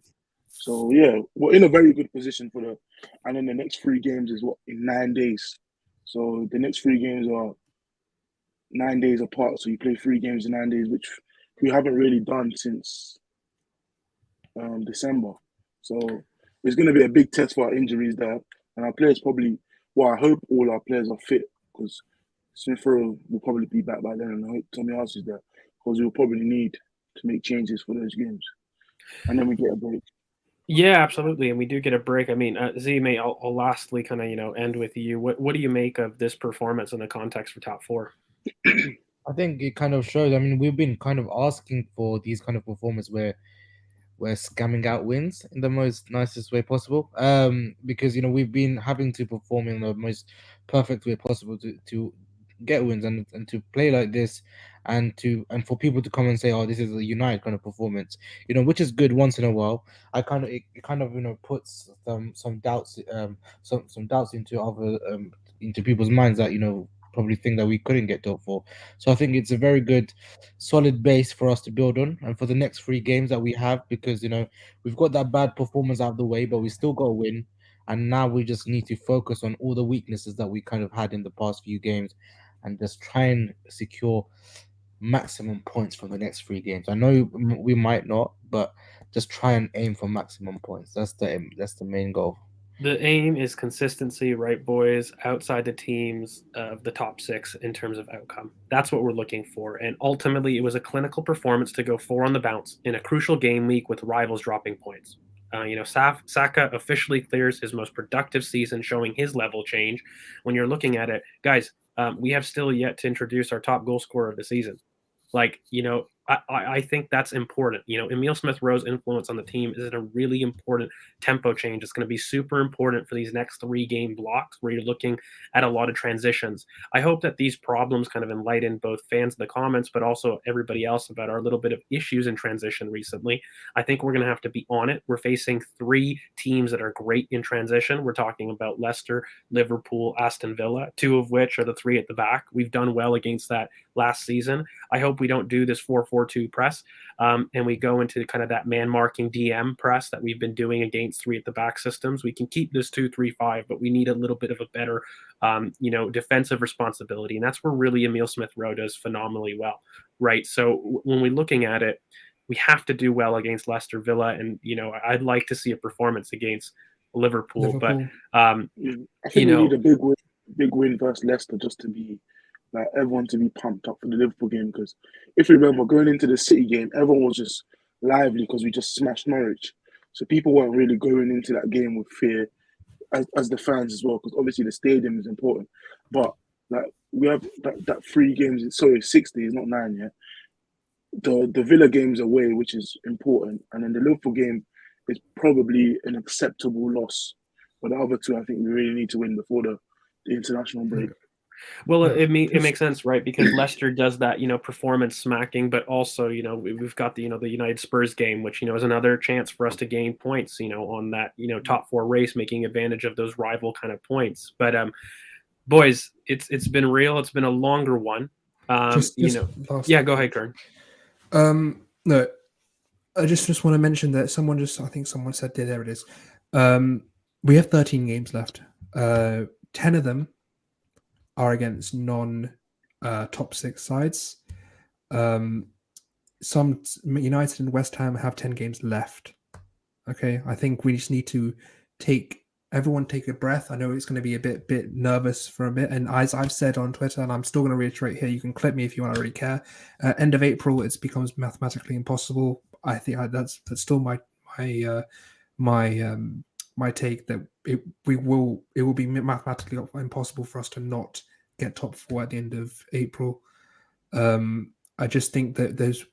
So yeah, we're in a very good position and then the next 3 games is in 9 days. So the next 3 games are 9 days apart. So you play 3 games in 9 days, which we haven't really done since December. So it's going to be a big test for our injuries there. And our players I hope all our players are fit, because Smith Rowe will probably be back by then, and I hope Tommy House is there, because we'll probably need to make changes for those games. And then we get a break. Yeah, absolutely, and we do get a break. I mean, Zime, I'll lastly kind of end with you. What do you make of this performance in the context for top four? I think it kind of shows. I mean, we've been kind of asking for these kind of performances where we're scamming out wins in the most nicest way possible. Because we've been having to perform in the most perfect way possible to get wins and to play like this, and for people to come and say, oh, this is a United kind of performance, which is good once in a while. It kind of puts some doubts some doubts into people's minds that probably think that we couldn't get top four. So I think it's a very good solid base for us to build on, and for the next 3 games that we have, because we've got that bad performance out of the way, but we still got to win. And now we just need to focus on all the weaknesses that we kind of had in the past few games, and just try and secure maximum points from the next 3 games. I know we might not, but just try and aim for maximum points. That's the main goal. The aim is consistency, right, boys, outside the teams of the top 6 in terms of outcome. That's what we're looking for. And ultimately, it was a clinical performance to go 4 on the bounce in a crucial game week with rivals dropping points. Saka officially clears his most productive season, showing his level change. When you're looking at it, guys, we have still yet to introduce our top goal scorer of the season. I think that's important. Emile Smith-Rowe's influence on the team is a really important tempo change. It's going to be super important for these next 3 game blocks where you're looking at a lot of transitions. I hope that these problems kind of enlighten both fans in the comments, but also everybody else about our little bit of issues in transition recently. I think we're going to have to be on it. We're facing 3 teams that are great in transition. We're talking about Leicester, Liverpool, Aston Villa, 2 of which are the 3 at the back. We've done well against that last season. I hope we don't do this 4-4-2 press and we go into kind of that man marking DM press that we've been doing against 3 at the back systems. We can keep this 2-3-5, but we need a little bit of a better defensive responsibility, and that's where really Emile Smith-Rowe does phenomenally well, right? So when we're looking at it, we have to do well against Leicester, Villa, and I'd like to see a performance against Liverpool. But I think we need a big win versus Leicester just to be like everyone to be pumped up for the Liverpool game, because if you remember going into the City game, everyone was just lively because we just smashed Norwich. So people weren't really going into that game with fear, as the fans as well, because obviously the stadium is important. But like we have that 3 games, 6 days, not 9 yet. The Villa game's away, which is important, and then the Liverpool game is probably an acceptable loss. But the other 2, I think we really need to win before the international break. Well, No, it just- makes sense, right? Because Leicester does that, performance smacking, but also, we've got the United Spurs game, which, is another chance for us to gain points, on that, top four race, making advantage of those rival kind of points. But boys, it's been real. It's been a longer one. just last. Yeah, go ahead, Kern. No, I just want to mention that I think someone said there it is. We have 13 games left. 10 of them are against non top six sides. Some United and West Ham have 10 games left. Okay, I think we just need to everyone take a breath. I know it's going to be a bit nervous for a bit, and as I've said on Twitter, and I'm still going to reiterate here, you can clip me if you want to really care. End of April, it becomes mathematically impossible. I think that's still my take that it will be mathematically impossible for us to not get top four at the end of April. I just think that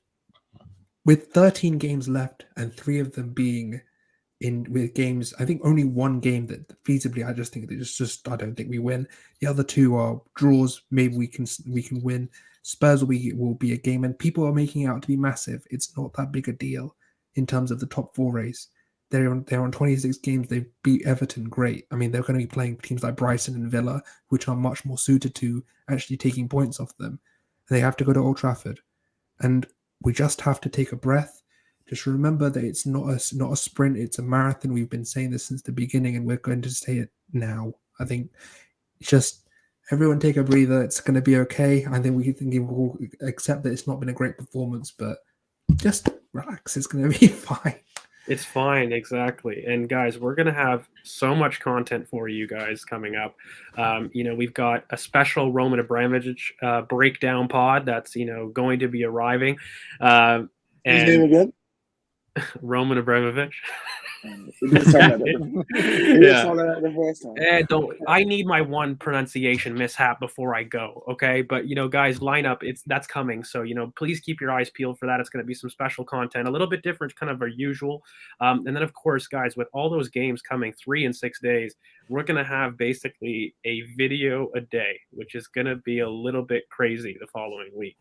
with 13 games left and 3 of them being with games, I think only one game that feasibly, I just think that it's just I don't think we win. The other 2 are draws. Maybe we can win. Spurs will be a game, and people are making it out to be massive. It's not that big a deal in terms of the top 4 race. They're on 26 games. They've beat Everton. Great. I mean, they're going to be playing teams like Brighton and Villa, which are much more suited to actually taking points off them. They have to go to Old Trafford, and we just have to take a breath. Just remember that it's not a sprint, it's a marathon. We've been saying this since the beginning, and we're going to say it now. I think just everyone take a breather. It's going to be okay. I think we will accept that it's not been a great performance, but just relax. It's going to be fine. It's fine, exactly. And guys, we're going to have so much content for you guys coming up. We've got a special Roman Abramovich breakdown pod that's, going to be arriving. His name again? Roman Abramovich. It didn't sound like that. It didn't sound like that the first time. I need my one pronunciation mishap before I go, okay? But guys, lineup, that's coming. So please keep your eyes peeled for that. It's going to be some special content, a little bit different, kind of our usual. And then of course, guys, with all those games coming 3 and 6 days, we're going to have basically a video a day, which is going to be a little bit crazy the following week.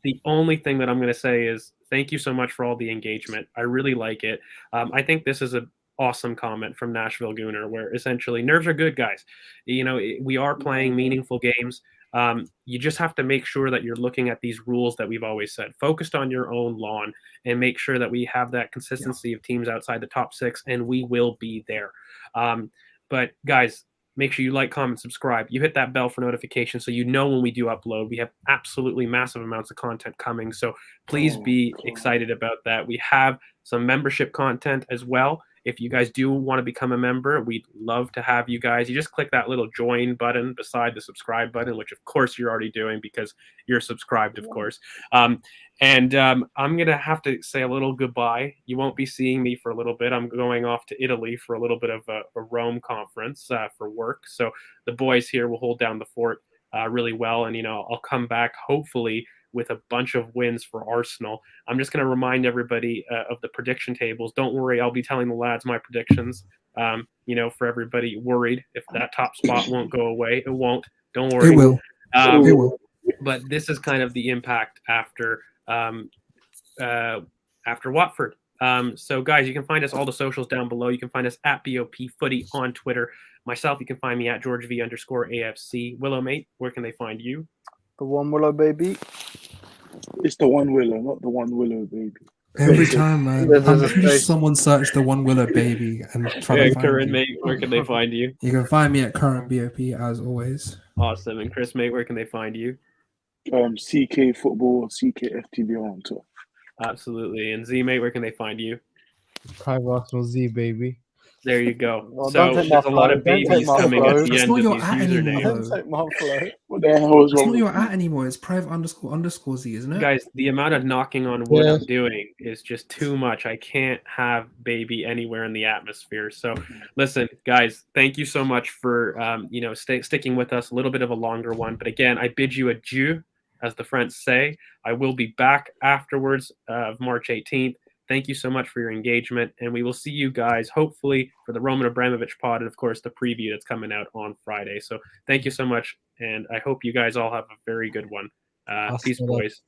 The only thing that I'm going to say is thank you so much for all the engagement. I really like it. I think this is an awesome comment from Nashville Gooner, where essentially nerves are good, guys. We are playing meaningful games. You just have to make sure that you're looking at these rules that we've always said, focused on your own lawn, and make sure that we have that consistency of teams outside the top 6, and we will be there. But guys, make sure you like, comment, subscribe. You hit that bell for notifications so you know when we do upload. We have absolutely massive amounts of content coming, so please be excited about that. We have some membership content as well. If you guys do want to become a member, we'd love to have you guys. You just click that little join button beside the subscribe button, which of course you're already doing because you're subscribed, of course. I'm going to have to say a little goodbye. You won't be seeing me for a little bit. I'm going off to Italy for a little bit of a Rome conference for work. So the boys here will hold down the fort really well. And, I'll come back hopefully with a bunch of wins for Arsenal. I'm just going to remind everybody of the prediction tables. Don't worry, I'll be telling the lads my predictions. For everybody worried if that top spot won't go away. It won't. Don't worry. It will. It will. But this is kind of the impact after Watford. So guys, you can find us all the socials down below. You can find us at BoP Footy on Twitter. Myself, you can find me at GeorgeV_AFC. Willow mate, where can they find you? The One Willow baby. It's the One Willow, not the One Willow baby. Every time, man. I'm pretty sure someone searched the One Willow baby and try to find Current me. mate, where can they find you? You can find me at Current BOP as always. Awesome. And Chris mate, where can they find you? CK Football, CKFTB on Twitter. Absolutely. And Z mate, where can they find you? Private Arsenal Z, baby. There you go. Well, so there's a lot of babies coming at the That's end not of your these at anymore, usernames. though. Don't take my flow. What the hell is It's wrong not with your you? at anymore. It's private __ Z, isn't it? Guys, the amount of knocking on wood Yeah. I'm doing is just too much. I can't have baby anywhere in the atmosphere. So listen, guys, thank you so much for sticking with us. A little bit of a longer one. But again, I bid you adieu, as the French say. I will be back afterwards of March 18th. Thank you so much for your engagement, and we will see you guys hopefully for the Roman Abramovich pod and, of course, the preview that's coming out on Friday. So thank you so much, and I hope you guys all have a very good one. Peace, Hasta la- boys.